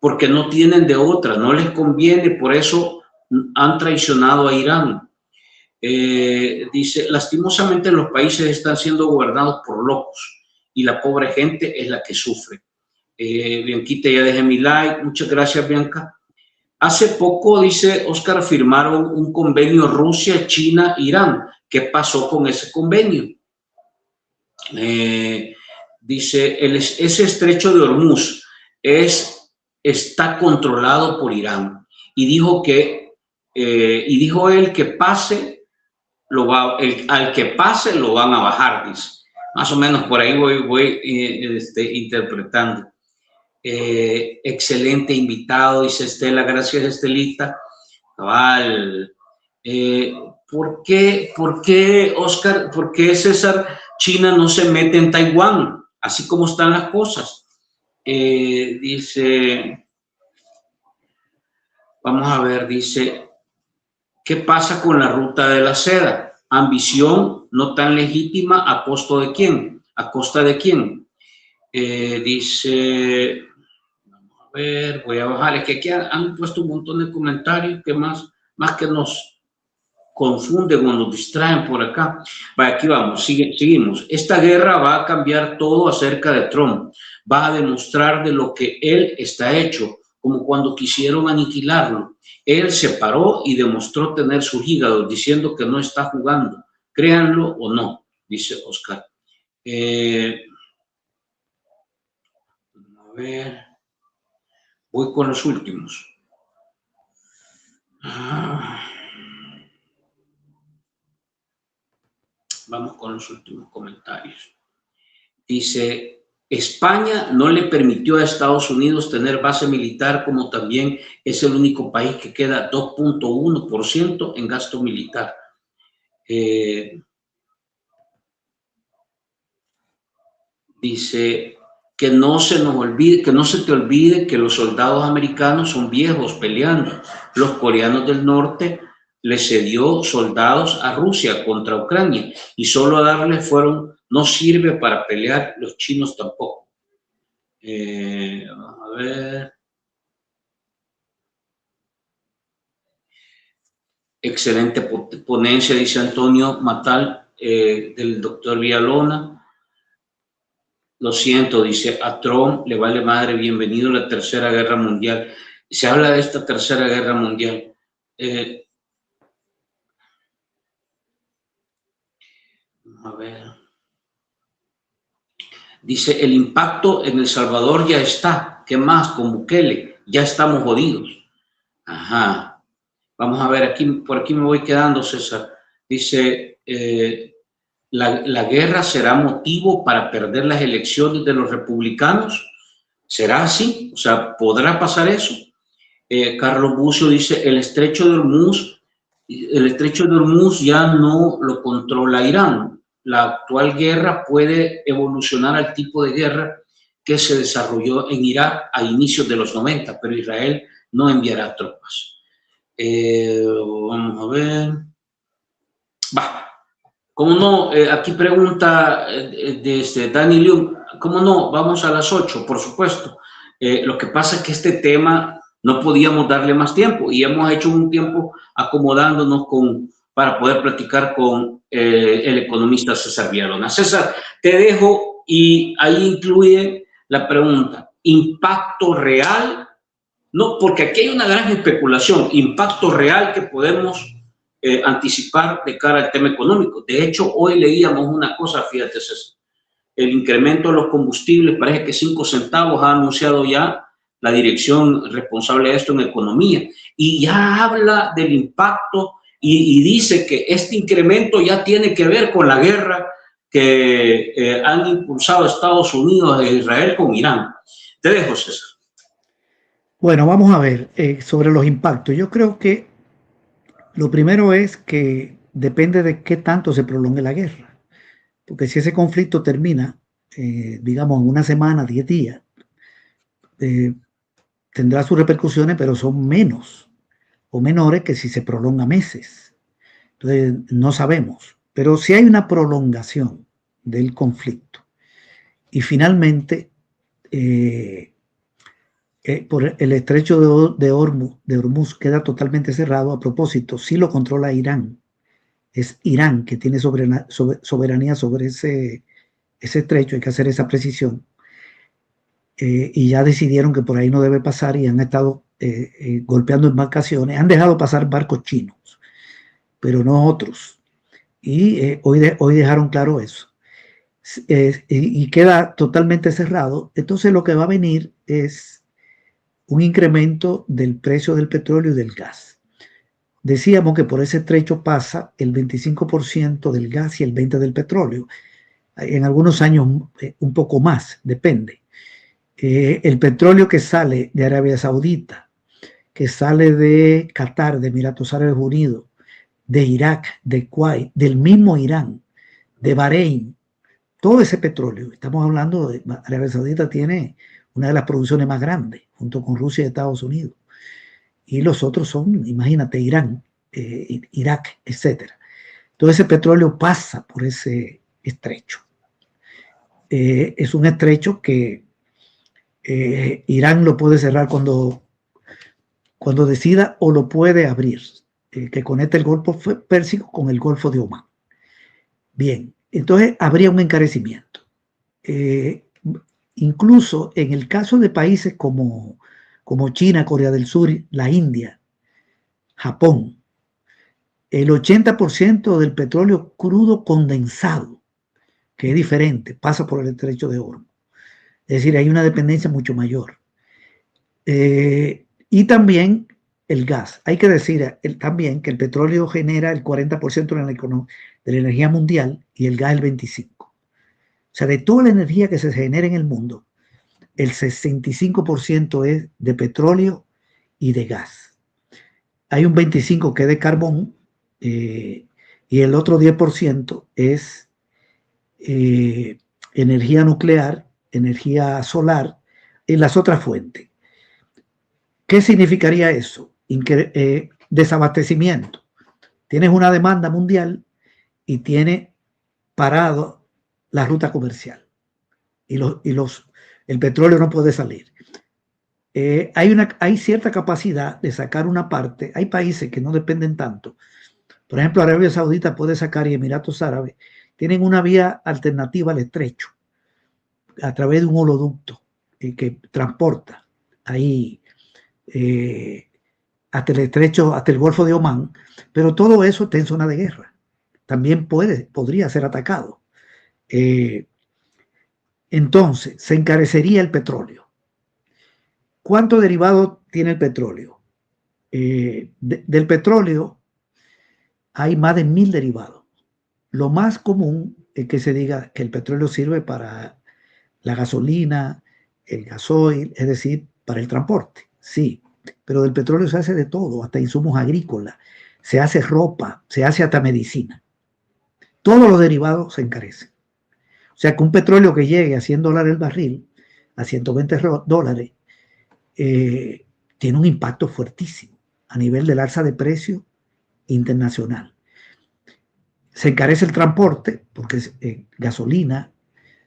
porque no tienen de otra, no les conviene, por eso han traicionado a Irán. Dice, lastimosamente los países están siendo gobernados por locos y la pobre gente es la que sufre. Bianquita, ya dejé mi like, muchas gracias Bianca. Hace poco, dice Oscar, firmaron un convenio Rusia, China, Irán. ¿Qué pasó con ese convenio? Dice, ese estrecho de Hormuz está controlado por Irán. Y dijo él que pase, al que pase lo van a bajar, dice. Más o menos por ahí voy interpretando. Excelente invitado, dice Estela, gracias Estelita. Cabal. ¿Por qué, Oscar, por qué César, China no se mete en Taiwán, así como están las cosas? Dice, vamos a ver, dice, ¿qué pasa con la ruta de la seda? Ambición no tan legítima, ¿a costo de quién? ¿A costa de quién? Dice, vamos a ver, voy a bajar, es que aquí han puesto un montón de comentarios que más que nos confunden o nos distraen por acá. Vale, aquí vamos, seguimos. Esta guerra va a cambiar todo acerca de Trump, va a demostrar de lo que él está hecho, como cuando quisieron aniquilarlo. Él se paró y demostró tener sus hígados, diciendo que no está jugando. Créanlo o no, dice Oscar. A ver, voy con los últimos. Vamos con los últimos comentarios. Dice, España no le permitió a Estados Unidos tener base militar, como también es el único país que queda 2.1% en gasto militar. Dice que no se nos olvide, que no se te olvide que los soldados americanos son viejos peleando. Los coreanos del norte le cedió soldados a Rusia contra Ucrania y solo a darle no sirve para pelear, los chinos tampoco. Vamos a ver. Excelente ponencia, dice Antonio Matal, del doctor Villalona. Lo siento, dice, a Trump le vale madre, bienvenido a la Tercera Guerra Mundial. Se habla de esta Tercera Guerra Mundial. A ver. Dice, el impacto en El Salvador ya está. ¿Qué más? Con Bukele. Ya estamos jodidos. Ajá. Vamos a ver, por aquí me voy quedando, César. Dice, la guerra será motivo para perder las elecciones de los republicanos. ¿Será así? O sea, ¿podrá pasar eso? Carlos Bucio dice, el estrecho de Hormuz ya no lo controla Irán. La actual guerra puede evolucionar al tipo de guerra que se desarrolló en Irak a inicios de los 90, pero Israel no enviará tropas. Vamos a ver. ¿Cómo no? Aquí pregunta Dani León. ¿Cómo no? Vamos a las 8, por supuesto. Lo que pasa es que este tema no podíamos darle más tiempo y hemos hecho un tiempo acomodándonos para poder platicar con el economista César Villalona. César, te dejo y ahí incluye la pregunta, ¿impacto real? No, porque aquí hay una gran especulación, impacto real que podemos anticipar de cara al tema económico. De hecho, hoy leíamos una cosa, fíjate César, el incremento de los combustibles, parece que 5 centavos ha anunciado ya la dirección responsable de esto en economía, y ya habla del impacto y dice que este incremento ya tiene que ver con la guerra que han impulsado Estados Unidos e Israel con Irán. Te dejo, César. Bueno, vamos a ver sobre los impactos. Yo creo que lo primero es que depende de qué tanto se prolongue la guerra. Porque si ese conflicto termina, digamos, en una semana, 10 días, tendrá sus repercusiones, pero son menos o menores que si se prolonga meses. Entonces, no sabemos. Pero si hay una prolongación del conflicto y finalmente por el estrecho de Hormuz queda totalmente cerrado, a propósito, sí lo controla Irán. Es Irán que tiene soberanía sobre ese estrecho, hay que hacer esa precisión. Y ya decidieron que por ahí no debe pasar y han estado golpeando embarcaciones. Han dejado pasar barcos chinos, pero no otros. Y hoy dejaron claro eso. Y queda totalmente cerrado. Entonces lo que va a venir es un incremento del precio del petróleo y del gas. Decíamos que por ese estrecho pasa el 25% del gas y el 20% del petróleo. En algunos años un poco más, depende. El petróleo que sale de Arabia Saudita, que sale de Qatar, de Emiratos Árabes Unidos, de Irak, de Kuwait, del mismo Irán, de Bahrein, todo ese petróleo, estamos hablando de Arabia Saudita tiene una de las producciones más grandes, junto con Rusia y Estados Unidos. Y los otros son, imagínate, Irán, Irak, etc. Todo ese petróleo pasa por ese estrecho. Es un estrecho que Irán lo puede cerrar cuando decida o lo puede abrir, que conecta el Golfo Pérsico con el Golfo de Omán. Bien, entonces habría un encarecimiento. Incluso en el caso de países como China, Corea del Sur, la India, Japón, el 80% del petróleo crudo condensado, que es diferente, pasa por el estrecho de Hormuz. Es decir, hay una dependencia mucho mayor. Y también el gas. Hay que decir también que el petróleo genera el 40% de la energía mundial y el gas el 25%. O sea, de toda la energía que se genera en el mundo, el 65% es de petróleo y de gas. Hay un 25% que es de carbón y el otro 10% es energía nuclear, energía solar y las otras fuentes. ¿Qué significaría eso? Desabastecimiento. Tienes una demanda mundial y tiene parado la ruta comercial y el petróleo no puede salir. Hay cierta capacidad de sacar una parte. Hay países que no dependen tanto. Por ejemplo, Arabia Saudita puede sacar y Emiratos Árabes tienen una vía alternativa al estrecho a través de un oleoducto que transporta ahí hasta el estrecho, hasta el Golfo de Omán, pero todo eso está en zona de guerra. También podría ser atacado. Entonces, se encarecería el petróleo. ¿Cuánto derivado tiene el petróleo? Del petróleo hay más de 1000 derivados. Lo más común es que se diga que el petróleo sirve para la gasolina, el gasoil, es decir, para el transporte. Sí, pero del petróleo se hace de todo, hasta insumos agrícolas, se hace ropa, se hace hasta medicina. Todos los derivados se encarecen. O sea que un petróleo que llegue a $100 el barril, a $120, tiene un impacto fuertísimo a nivel del alza de precio internacional. Se encarece el transporte, porque gasolina,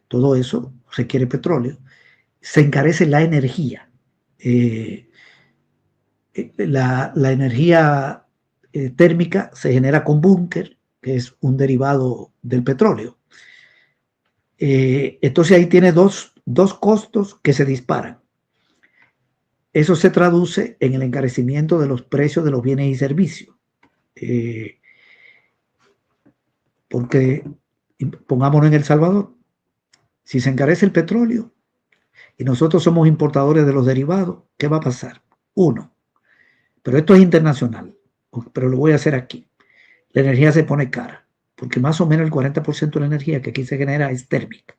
todo eso requiere petróleo. Se encarece la energía. La energía térmica se genera con búnker, que es un derivado del petróleo. Entonces ahí tiene dos costos que se disparan. Eso se traduce en el encarecimiento de los precios de los bienes y servicios. Porque, pongámonos en El Salvador, si se encarece el petróleo y nosotros somos importadores de los derivados, ¿qué va a pasar? Uno, pero esto es internacional, pero lo voy a hacer aquí. La energía se pone cara. porque más o menos el 40% de la energía que aquí se genera es térmica,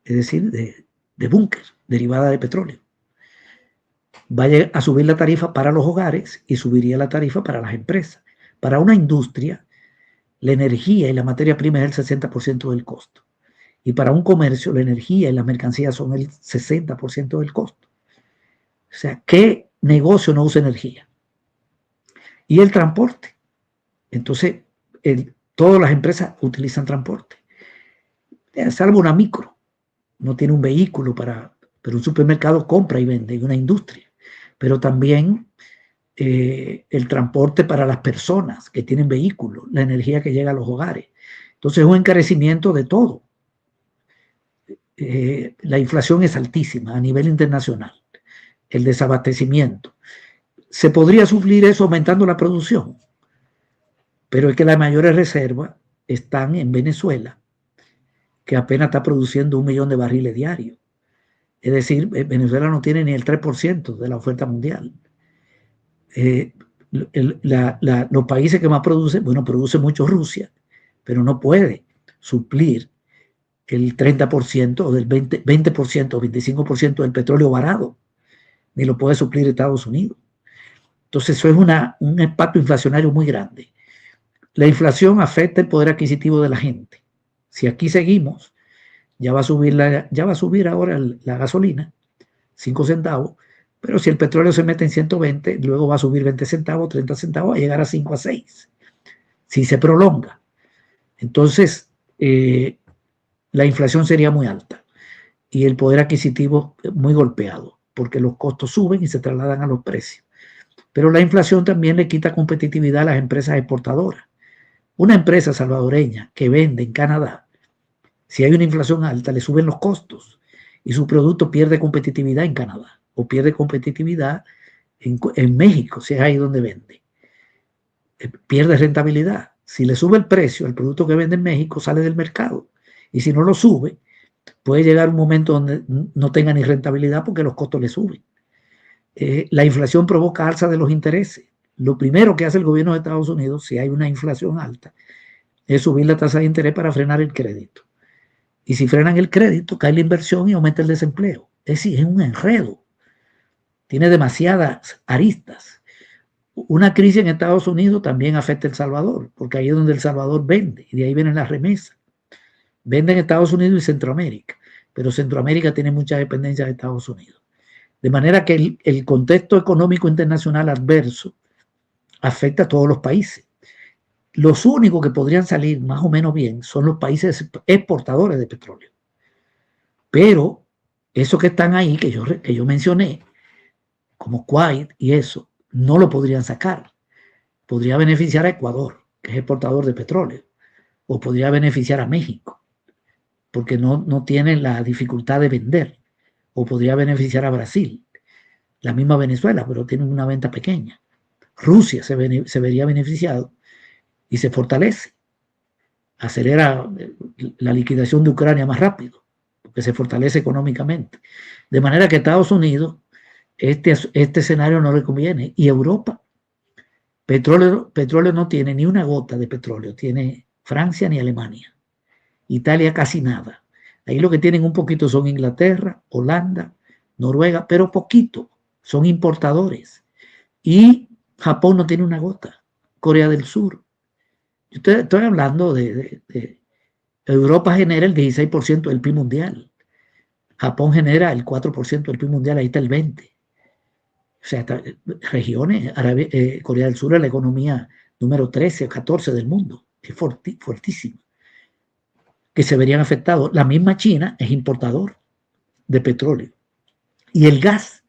es decir, de búnker, derivada de petróleo. Vaya a subir la tarifa para los hogares y subiría la tarifa para las empresas. Para una industria, la energía y la materia prima es el 60% del costo. Y para un comercio, la energía y las mercancías son el 60% del costo. O sea, ¿qué negocio no usa energía? Y el transporte. Entonces, todas las empresas utilizan transporte. Salvo una micro. No tiene un vehículo pero un supermercado compra y vende, una industria. Pero también el transporte para las personas que tienen vehículos, la energía que llega a los hogares. Entonces, es un encarecimiento de todo. La inflación es altísima a nivel internacional, el desabastecimiento. Se podría suplir eso aumentando la producción, pero es que las mayores reservas están en Venezuela, que apenas está produciendo 1 millón de barriles diarios. Es decir, Venezuela no tiene ni el 3% de la oferta mundial. Los países que más producen, bueno, produce mucho Rusia, pero no puede suplir el 30% o del 20% o 25% del petróleo varado, ni lo puede suplir Estados Unidos. Entonces eso es un impacto inflacionario muy grande. La inflación afecta el poder adquisitivo de la gente. Si aquí seguimos, ya va a subir ahora la gasolina, 5 centavos, pero si el petróleo se mete en 120, luego va a subir 20 centavos, 30 centavos, a llegar a 5 a 6, si se prolonga. Entonces, la inflación sería muy alta y el poder adquisitivo muy golpeado, porque los costos suben y se trasladan a los precios. Pero la inflación también le quita competitividad a las empresas exportadoras. Una empresa salvadoreña que vende en Canadá, si hay una inflación alta, le suben los costos y su producto pierde competitividad en Canadá o pierde competitividad en México, si es ahí donde vende. Pierde rentabilidad. Si le sube el precio al producto que vende en México, sale del mercado. Y si no lo sube, puede llegar un momento donde no tenga ni rentabilidad porque los costos le suben. La inflación provoca alza de los intereses. Lo primero que hace el gobierno de Estados Unidos, si hay una inflación alta, es subir la tasa de interés para frenar el crédito. Y si frenan el crédito, cae la inversión y aumenta el desempleo. Es decir, es un enredo. Tiene demasiadas aristas. Una crisis en Estados Unidos también afecta a El Salvador, porque ahí es donde El Salvador vende, y de ahí vienen las remesas. Vende en Estados Unidos y Centroamérica, pero Centroamérica tiene mucha dependencia de Estados Unidos. De manera que el contexto económico internacional adverso afecta a todos los países. Los únicos que podrían salir más o menos bien son los países exportadores de petróleo. Pero esos que están ahí, que yo mencioné, como Kuwait y eso, no lo podrían sacar. Podría beneficiar a Ecuador, que es exportador de petróleo, o podría beneficiar a México, porque no tienen la dificultad de vender, o podría beneficiar a Brasil, la misma Venezuela, pero tienen una venta pequeña. Rusia se vería beneficiado y se fortalece, acelera la liquidación de Ucrania más rápido, porque se fortalece económicamente. De manera que Estados Unidos, este escenario no le conviene, y Europa, petróleo no tiene ni una gota de petróleo, tiene Francia ni Alemania, Italia casi nada. Ahí lo que tienen un poquito son Inglaterra, Holanda, Noruega, pero poquito, son importadores. Y Japón no tiene una gota, Corea del Sur. Yo estoy hablando de Europa genera el 16% del PIB mundial. Japón genera el 4% del PIB mundial, ahí está el 20%. O sea, regiones, Corea del Sur es la economía número 13 o 14 del mundo. Es fuertísima. Que se verían afectados. La misma China es importador de petróleo. Y el gas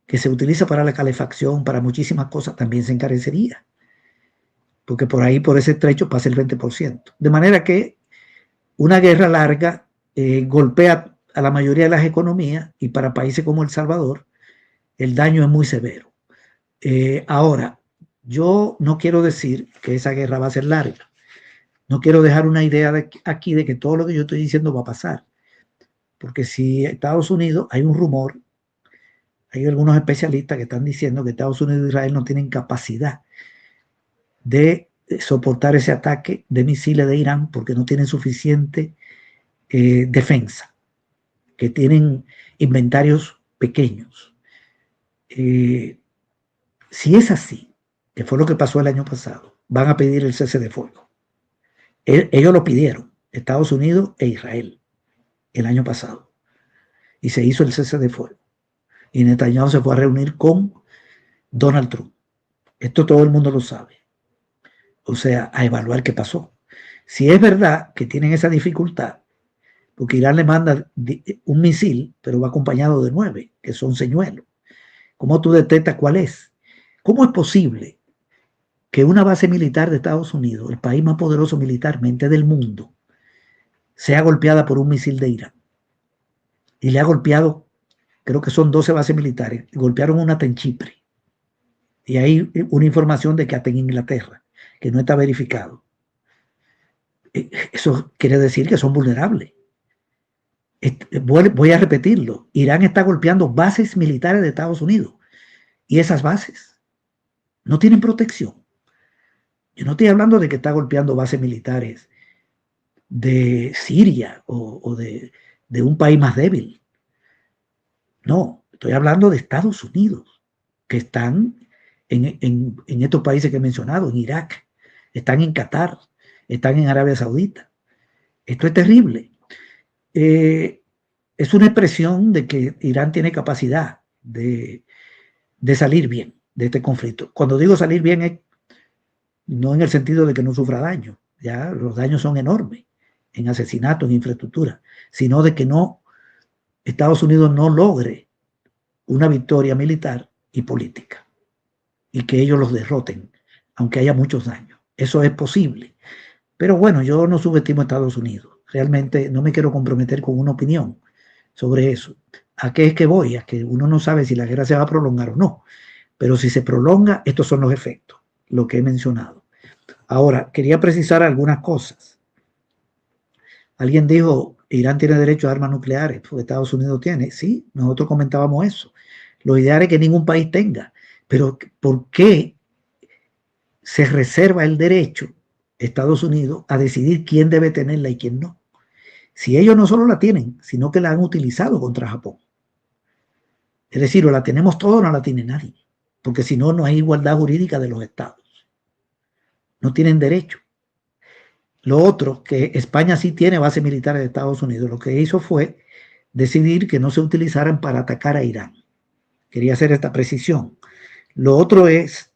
que se utiliza para la calefacción, para muchísimas cosas, también se encarecería. Porque por ahí, por ese estrecho, pasa el 20%. De manera que una guerra larga golpea a la mayoría de las economías, y para países como El Salvador, el daño es muy severo. Ahora, yo no quiero decir que esa guerra va a ser larga. No quiero dejar una idea aquí de que todo lo que yo estoy diciendo va a pasar. Porque si Estados Unidos, hay un rumor, hay algunos especialistas que están diciendo que Estados Unidos e Israel no tienen capacidad de soportar ese ataque de misiles de Irán porque no tienen suficiente defensa, que tienen inventarios pequeños. Si es así, que fue lo que pasó el año pasado, van a pedir el cese de fuego. Ellos lo pidieron, Estados Unidos e Israel, el año pasado, y se hizo el cese de fuego. Y Netanyahu se fue a reunir con Donald Trump. Esto todo el mundo lo sabe. O sea, a evaluar qué pasó. Si es verdad que tienen esa dificultad, porque Irán le manda un misil, pero va acompañado de 9, que son señuelos. ¿Cómo tú detectas cuál es? ¿Cómo es posible que una base militar de Estados Unidos, el país más poderoso militarmente del mundo, sea golpeada por un misil de Irán? Y le ha golpeado, creo que son 12 bases militares, golpearon una en Chipre. Y hay una información de que hasta en Inglaterra, que no está verificado. Eso quiere decir que son vulnerables. Voy a repetirlo. Irán está golpeando bases militares de Estados Unidos. Y esas bases no tienen protección. Yo no estoy hablando de que está golpeando bases militares de Siria o de un país más débil. No, estoy hablando de Estados Unidos, que están en estos países que he mencionado, en Irak, están en Qatar, están en Arabia Saudita. Esto es terrible. Es una expresión de que Irán tiene capacidad de salir bien de este conflicto. Cuando digo salir bien es no en el sentido de que no sufra daño, ya los daños son enormes en asesinato, en infraestructura, sino de que Estados Unidos no logre una victoria militar y política y que ellos los derroten, aunque haya muchos daños. Eso es posible. Pero bueno, yo no subestimo a Estados Unidos. Realmente no me quiero comprometer con una opinión sobre eso. ¿A qué es que voy? A que uno no sabe si la guerra se va a prolongar o no. Pero si se prolonga, estos son los efectos, lo que he mencionado. Ahora, quería precisar algunas cosas. Alguien dijo, Irán tiene derecho a armas nucleares, porque Estados Unidos tiene. Sí, nosotros comentábamos eso. Lo ideal es que ningún país tenga. Pero ¿por qué se reserva el derecho, Estados Unidos, a decidir quién debe tenerla y quién no? Si ellos no solo la tienen, sino que la han utilizado contra Japón. Es decir, o la tenemos todos o no la tiene nadie. Porque si no, no hay igualdad jurídica de los estados. No tienen derecho. Lo otro, que España sí tiene bases militares de Estados Unidos, lo que hizo fue decidir que no se utilizaran para atacar a Irán. Quería hacer esta precisión. Lo otro es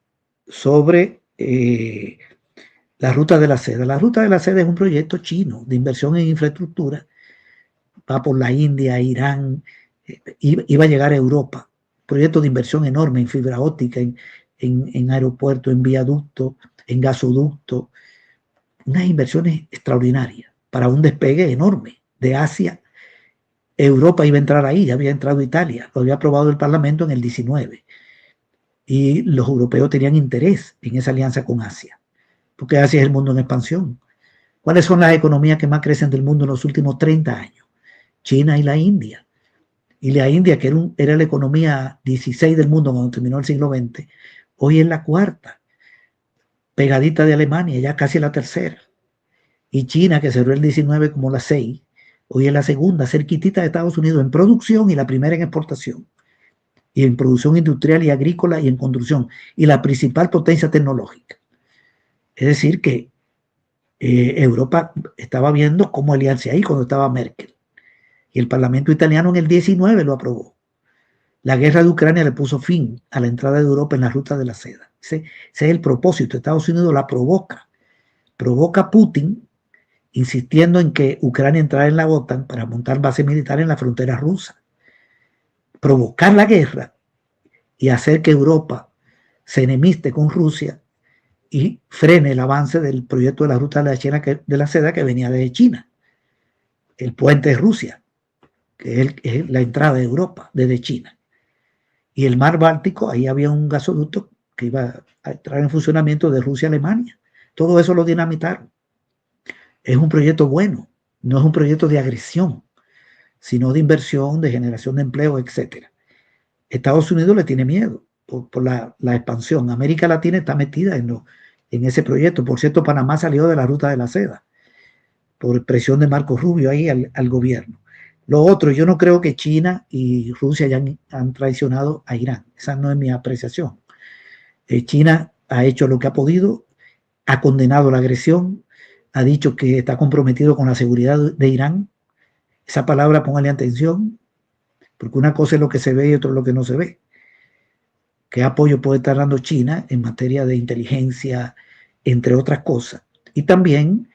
sobre la Ruta de la Seda. La Ruta de la Seda es un proyecto chino de inversión en infraestructura. Va por la India, Irán, iba a llegar a Europa. Proyecto de inversión enorme en fibra óptica, en aeropuertos, en viaductos, en gasoductos. Unas inversiones extraordinarias para un despegue enorme de Asia. Europa iba a entrar ahí, ya había entrado Italia, lo había aprobado el Parlamento en el 19. Y los europeos tenían interés en esa alianza con Asia, porque Asia es el mundo en expansión. ¿Cuáles son las economías que más crecen del mundo en los últimos 30 años? China y la India. Y la India, que era la economía 16 del mundo cuando terminó el siglo XX, hoy es la cuarta, pegadita de Alemania, ya casi la tercera. Y China, que cerró el 19 como la 6, hoy es la segunda, cerquitita de Estados Unidos en producción y la primera en exportación. Y en producción industrial y agrícola y en construcción. Y la principal potencia tecnológica. Es decir que Europa estaba viendo cómo aliarse ahí cuando estaba Merkel. Y el Parlamento italiano en el 19 lo aprobó. La guerra de Ucrania le puso fin a la entrada de Europa en la Ruta de la Seda. Ese es el propósito. Estados Unidos la provoca. Provoca a Putin insistiendo en que Ucrania entrara en la OTAN para montar bases militares en la frontera rusa. Provocar la guerra y hacer que Europa se enemiste con Rusia y frene el avance del proyecto de la Ruta de la Seda que venía desde China. El puente de Rusia, que es la entrada de Europa desde China. Y el mar Báltico, ahí había un gasoducto que iba a entrar en funcionamiento de Rusia a Alemania. Todo eso lo dinamitaron. Es un proyecto bueno, no es un proyecto de agresión, sino de inversión, de generación de empleo, etc. Estados Unidos le tiene miedo por la expansión. América Latina está metida en en ese proyecto. Por cierto, Panamá salió de la ruta de la seda por presión de Marco Rubio ahí al gobierno. Lo otro, yo no creo que China y Rusia han traicionado a Irán. Esa no es mi apreciación. China ha hecho lo que ha podido, ha condenado la agresión, ha dicho que está comprometido con la seguridad de Irán. Esa palabra, póngale atención, porque una cosa es lo que se ve y otra es lo que no se ve. ¿Qué apoyo puede estar dando China en materia de inteligencia, entre otras cosas? Y también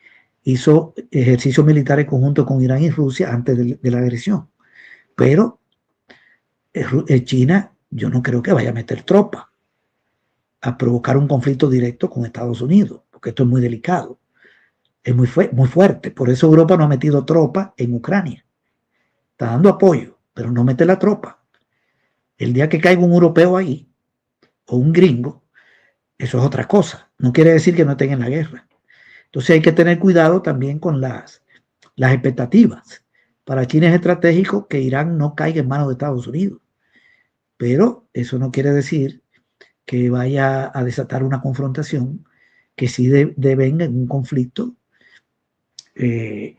hizo ejercicios militares conjuntos con Irán y Rusia antes de la agresión. Pero China, yo no creo que vaya a meter tropas a provocar un conflicto directo con Estados Unidos, porque esto es muy delicado, es muy fuerte. Por eso Europa no ha metido tropas en Ucrania. Está dando apoyo, pero no mete la tropa. El día que caiga un europeo ahí, o un gringo, eso es otra cosa. No quiere decir que no estén en la guerra. Entonces hay que tener cuidado también con las expectativas. Para China es estratégico que Irán no caiga en manos de Estados Unidos. Pero eso no quiere decir que vaya a desatar una confrontación que sí devenga en un conflicto que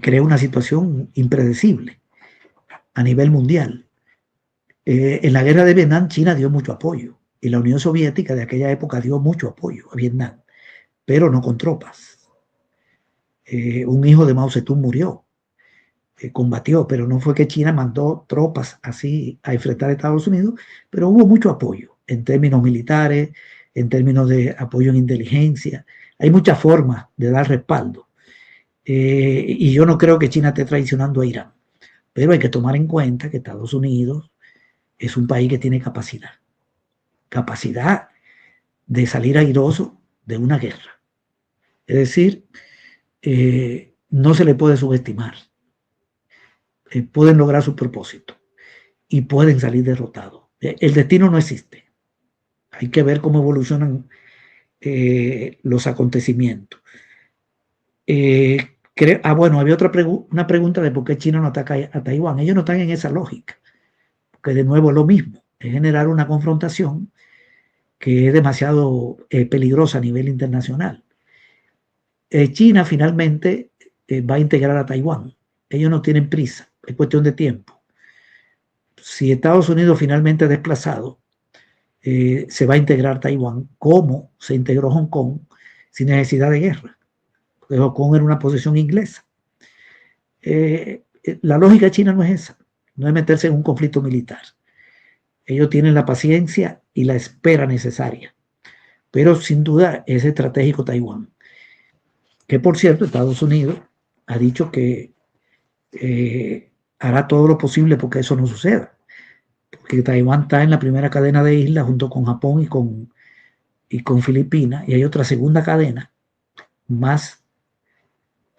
crea una situación impredecible a nivel mundial. En la guerra de Vietnam, China dio mucho apoyo y la Unión Soviética de aquella época dio mucho apoyo a Vietnam, pero no con tropas. Un hijo de Mao Zedong murió, combatió, pero no fue que China mandó tropas así a enfrentar a Estados Unidos, pero hubo mucho apoyo en términos militares, en términos de apoyo en inteligencia. Hay muchas formas de dar respaldo. Y yo no creo que China esté traicionando a Irán, pero hay que tomar en cuenta que Estados Unidos es un país que tiene capacidad de salir airoso de una guerra. Es decir, no se le puede subestimar. Pueden lograr su propósito y pueden salir derrotados. El destino no existe. Hay que ver cómo evolucionan los acontecimientos. Bueno, había una pregunta de por qué China no ataca a Taiwán. Ellos no están en esa lógica, porque de nuevo es lo mismo, es generar una confrontación que es demasiado peligrosa a nivel internacional. China finalmente va a integrar a Taiwán. Ellos no tienen prisa, es cuestión de tiempo. Si Estados Unidos finalmente es desplazado, se va a integrar Taiwán como se integró Hong Kong sin necesidad de guerra, porque Hong Kong era una posesión inglesa. La lógica china no es esa, no es meterse en un conflicto militar. Ellos tienen la paciencia y la espera necesaria, pero sin duda es estratégico Taiwán, que por cierto Estados Unidos ha dicho que hará todo lo posible porque eso no suceda, porque Taiwán está en la primera cadena de islas junto con Japón y con Filipinas, y hay otra segunda cadena más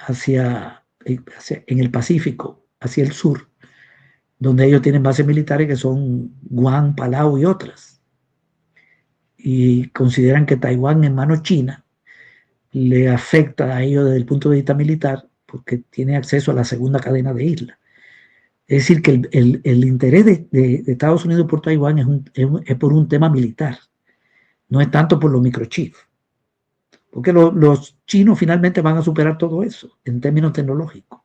en el Pacífico, hacia el sur, donde ellos tienen bases militares que son Guam, Palau y otras. Y consideran que Taiwán en mano china le afecta a ellos desde el punto de vista militar porque tiene acceso a la segunda cadena de islas. Es decir, que el interés de Estados Unidos por Taiwán es por un tema militar, no es tanto por los microchips, porque los chinos finalmente van a superar todo eso en términos tecnológicos.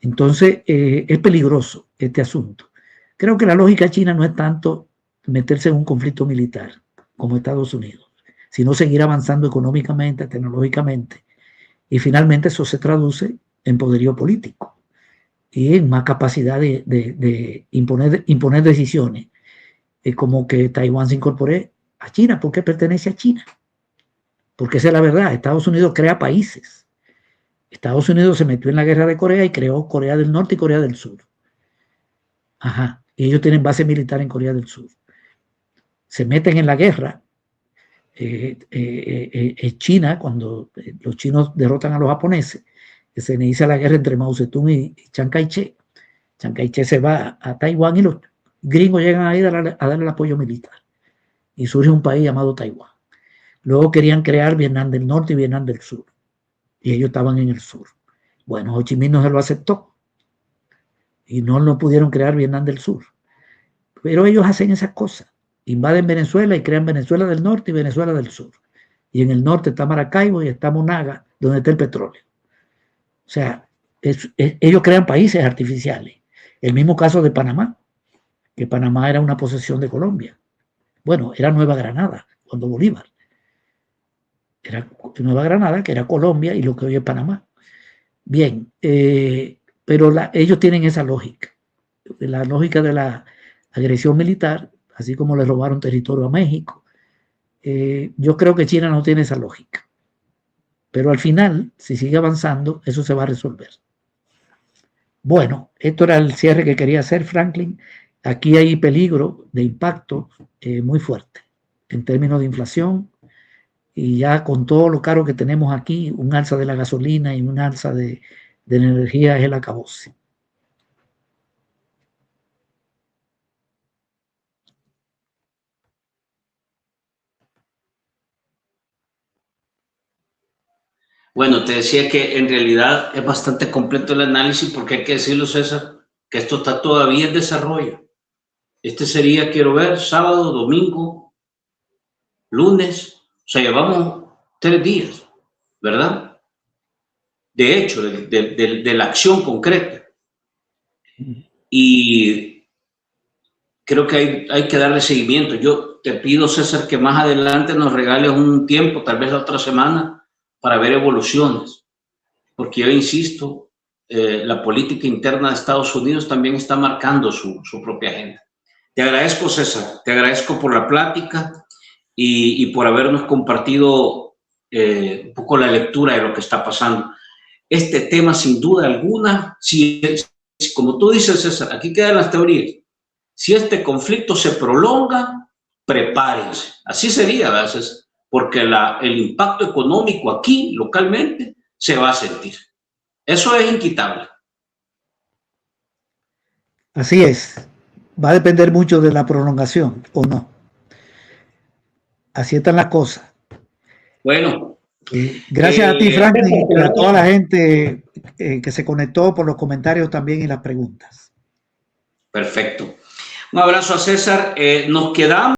Entonces, es peligroso este asunto. Creo que la lógica china no es tanto meterse en un conflicto militar como Estados Unidos, sino seguir avanzando económicamente, tecnológicamente, y finalmente eso se traduce en poderío político y en más capacidad de imponer decisiones, como que Taiwán se incorpore a China, porque pertenece a China. Porque esa es la verdad, Estados Unidos crea países. Estados Unidos se metió en la guerra de Corea y creó Corea del Norte y Corea del Sur. Ajá, y ellos tienen base militar en Corea del Sur. Se meten en la guerra. China, cuando los chinos derrotan a los japoneses, se inicia la guerra entre Mao Zedong y Chiang Kai-shek. Chiang Kai-shek se va a Taiwán y los gringos llegan ahí a darle el apoyo militar. Y surge un país llamado Taiwán. Luego querían crear Vietnam del Norte y Vietnam del Sur. Y ellos estaban en el sur. Bueno, Ho Chi Minh no se lo aceptó. Y no pudieron crear Vietnam del Sur. Pero ellos hacen esas cosas. Invaden Venezuela y crean Venezuela del Norte y Venezuela del Sur. y en el norte está Maracaibo y está Monaga, donde está el petróleo. O sea, ellos crean países artificiales. El mismo caso de Panamá, que Panamá era una posesión de Colombia. Bueno, era Nueva Granada, cuando Bolívar. Era Nueva Granada, que era Colombia, y lo que hoy es Panamá. Bien, pero ellos tienen esa lógica. La lógica de la agresión militar, así como le robaron territorio a México. Yo creo que China no tiene esa lógica. Pero al final, si sigue avanzando, eso se va a resolver. Bueno, esto era el cierre que quería hacer, Franklin. Aquí hay peligro de impacto muy fuerte en términos de inflación, y ya con todo lo caro que tenemos aquí, un alza de la gasolina y un alza de la energía es el acabose. Bueno, te decía que en realidad es bastante completo el análisis, porque hay que decirlo, César, que esto está todavía en desarrollo. Este sería, quiero ver, sábado, domingo, lunes, o sea, llevamos 3 días, ¿verdad? De hecho, de la acción concreta. Y creo que hay que darle seguimiento. Yo te pido, César, que más adelante nos regales un tiempo, tal vez la otra semana, para ver evoluciones. Porque yo insisto, la política interna de Estados Unidos también está marcando su propia agenda. Te agradezco, César, te agradezco por la plática y por habernos compartido un poco la lectura de lo que está pasando. Este tema, sin duda alguna, si como tú dices, César, aquí quedan las teorías. Si este conflicto se prolonga, prepárense. Así sería, ¿verdad? Porque el impacto económico aquí, localmente, se va a sentir. Eso es inquitable. Así es. Va a depender mucho de la prolongación, ¿o no? Así están las cosas. Bueno. Gracias a ti, Franklin, y a toda la gente que se conectó por los comentarios también y las preguntas. Perfecto. Un abrazo a César. Nos quedamos.